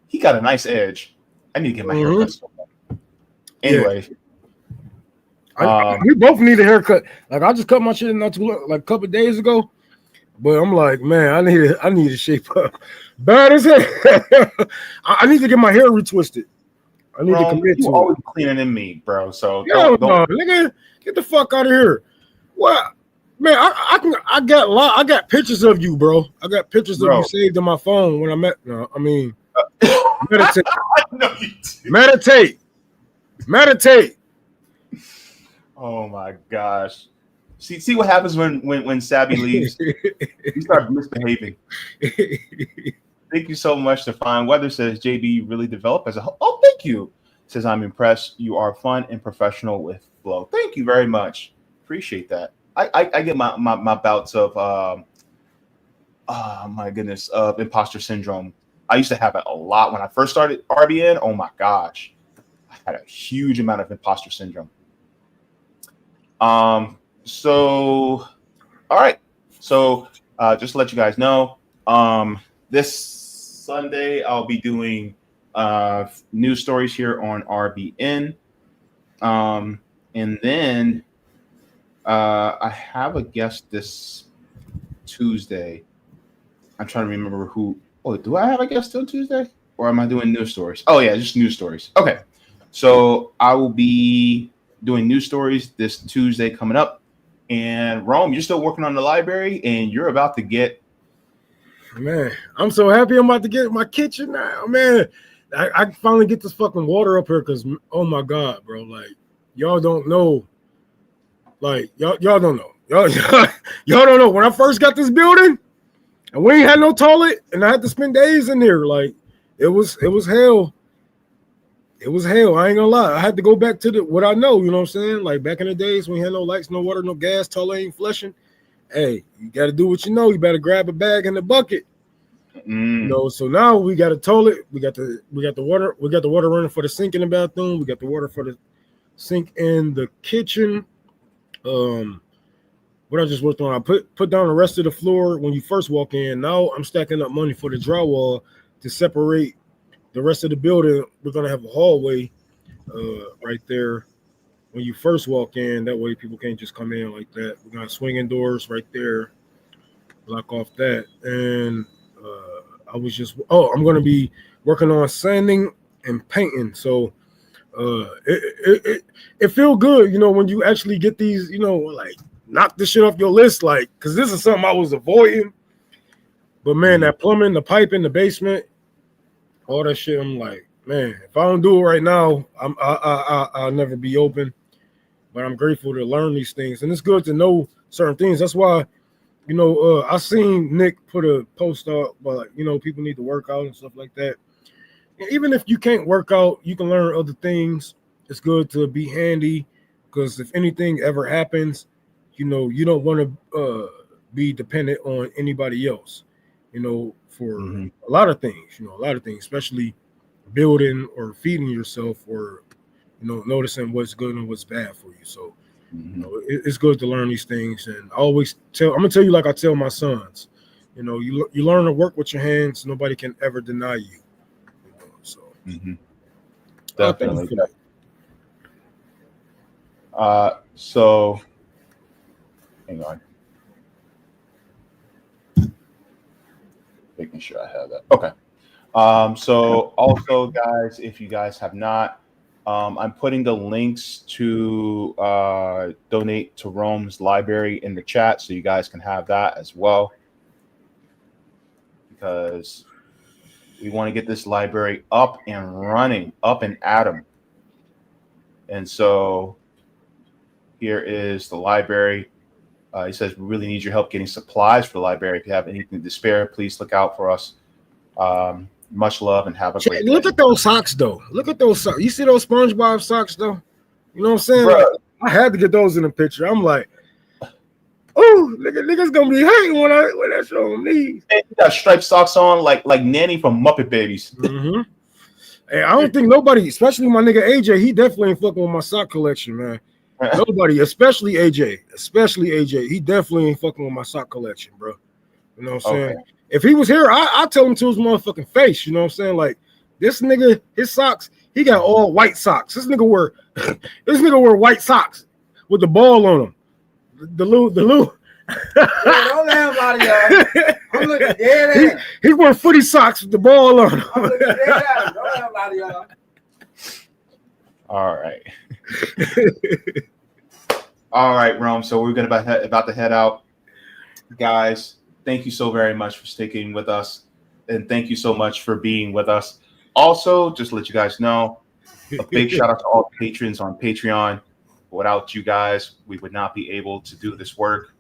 he got a nice edge. I need to get my hair cut. Anyway,
we both need a haircut. Like I just cut my shit not too like a couple of days ago. But I'm like, man, I need to shape up. Bad as hell. I need to get my hair retwisted. I need to commit to it.
You're always cleaner than me, bro. So
don't. Nigga, get the fuck out of here. What, man? I got pictures of you, bro. I got pictures of you saved on my phone when I met. No, I mean, meditate.
I know you do.
Meditate.
Oh my gosh. See what happens when Sabby leaves. You start misbehaving. Thank you so much. Define Weather says JB really developed as a whole. Oh, thank you. Says I'm impressed. You are fun and professional with flow. Thank you very much. Appreciate that. I get my bouts of my goodness, of imposter syndrome. I used to have it a lot when I first started RBN. Oh my gosh, I had a huge amount of imposter syndrome. So, all right. So, just to let you guys know, this Sunday I'll be doing news stories here on RBN. And then I have a guest this Tuesday. I'm trying to remember who. Oh, do I have a guest on Tuesday? Or am I doing news stories? Oh, yeah, just news stories. Okay. So I will be doing news stories this Tuesday coming up. And Rome, you're still working on the library, and you're about to get.
Man, I'm so happy I'm about to get my kitchen now, man. I finally get this fucking water up here because, oh my God, bro. Like, y'all don't know. Like, y'all don't know. Y'all don't know. When I first got this building, and we ain't had no toilet, and I had to spend days in there. Like, it was hell. It was hell. I ain't gonna lie. I had to go back to what I know. You know what I'm saying? Like back in the days when we had no lights, no water, no gas, toilet ain't flushing. Hey, you got to do what you know. You better grab a bag and a bucket. You know. So now we got a toilet. We got the water. We got the water running for the sink in the bathroom. We got the water for the sink in the kitchen. What I just worked on, I put down the rest of the floor when you first walk in. Now I'm stacking up money for the drywall to separate the rest of the building. We're gonna have a hallway right there when you first walk in. That way people can't just come in like that. We're gonna swinging doors right there, block off that. And I'm gonna be working on sanding and painting. So it feel good, you know, when you actually get these, you know, like knock this shit off your list, like, because this is something I was avoiding. But man, that plumbing, the piping, the basement, all that shit, I'm like, man, if I don't do it right now, I'll never be open. But I'm grateful to learn these things, and it's good to know certain things. That's why, you know, I seen Nick put a post up, but you know, people need to work out and stuff like that. And even if you can't work out, you can learn other things. It's good to be handy, because if anything ever happens, you know, you don't want to be dependent on anybody else, you know, for a lot of things, especially building or feeding yourself, or, you know, noticing what's good and what's bad for you. So, you know, it's good to learn these things. And I always I'm going to tell you, like I tell my sons, you know, you learn to work with your hands. Nobody can ever deny you. You know, so,
definitely. So, hang on. Making sure I have that. Okay. So also, guys, if you guys have not, I'm putting the links to donate to Rome's library in the chat, so you guys can have that as well, because we want to get this library up and running, up and at 'em. And so here is the library. He says, we really need your help getting supplies for the library. If you have anything to spare, please look out for us. Much love and have a great day.
Look at those socks, though. Look at those socks. You see those SpongeBob socks, though? You know what I'm saying? Like, I had to get those in the picture. I'm like, oh, niggas gonna be hating when I show them these.
Hey, you got striped socks on like Nanny from Muppet Babies.
Hey, I don't think nobody, especially my nigga AJ, he definitely ain't fucking with my sock collection, man. Nobody, especially AJ, he definitely ain't fucking with my sock collection, bro. You know what I'm saying? If he was here, I'd tell him to his motherfucking face. You know what I'm saying? Like, this nigga, his socks, he got all white socks. This nigga wear white socks with the ball on them. The little.
Don't let him y'all. I'm looking dead at.
He wore footy socks with the ball on them.
I'm looking dead at. Don't let him y'all.
All right. All right, Rome. So we're about to head out, guys. Thank you so very much for sticking with us, and thank you so much for being with us. Also, just to let you guys know, a big shout out to all patrons on Patreon. Without you guys, we would not be able to do this work.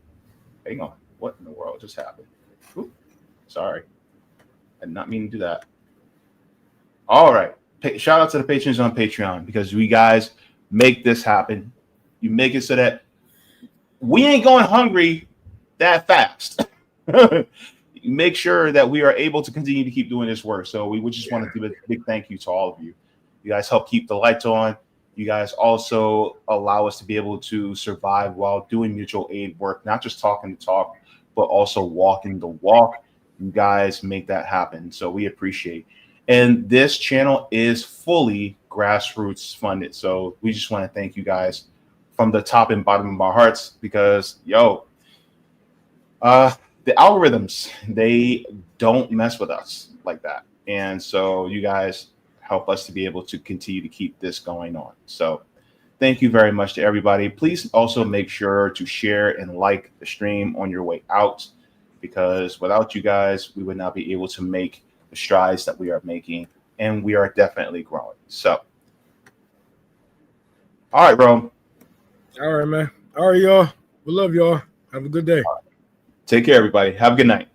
Hang on. What in the world just happened? Ooh, sorry. I did not mean to do that. All right. Shout out to the patrons on Patreon, because you guys make this happen. You make it so that we ain't going hungry that fast. Make sure that we are able to continue to keep doing this work. So we would just want to give a big thank you to all of you. You guys help keep the lights on. You guys also allow us to be able to survive while doing mutual aid work, not just talking the talk, but also walking the walk. You guys make that happen. So we appreciate. And this channel is fully grassroots funded. So we just want to thank you guys from the top and bottom of our hearts, because the algorithms, they don't mess with us like that. And so you guys help us to be able to continue to keep this going on. So thank you very much to everybody. Please also make sure to share and like the stream on your way out, because without you guys, we would not be able to make the strides that we are making, and we are definitely growing. So, all right, bro.
All right, man. All right, y'all. We love y'all. Have a good day.
Take care, everybody. Have a good night.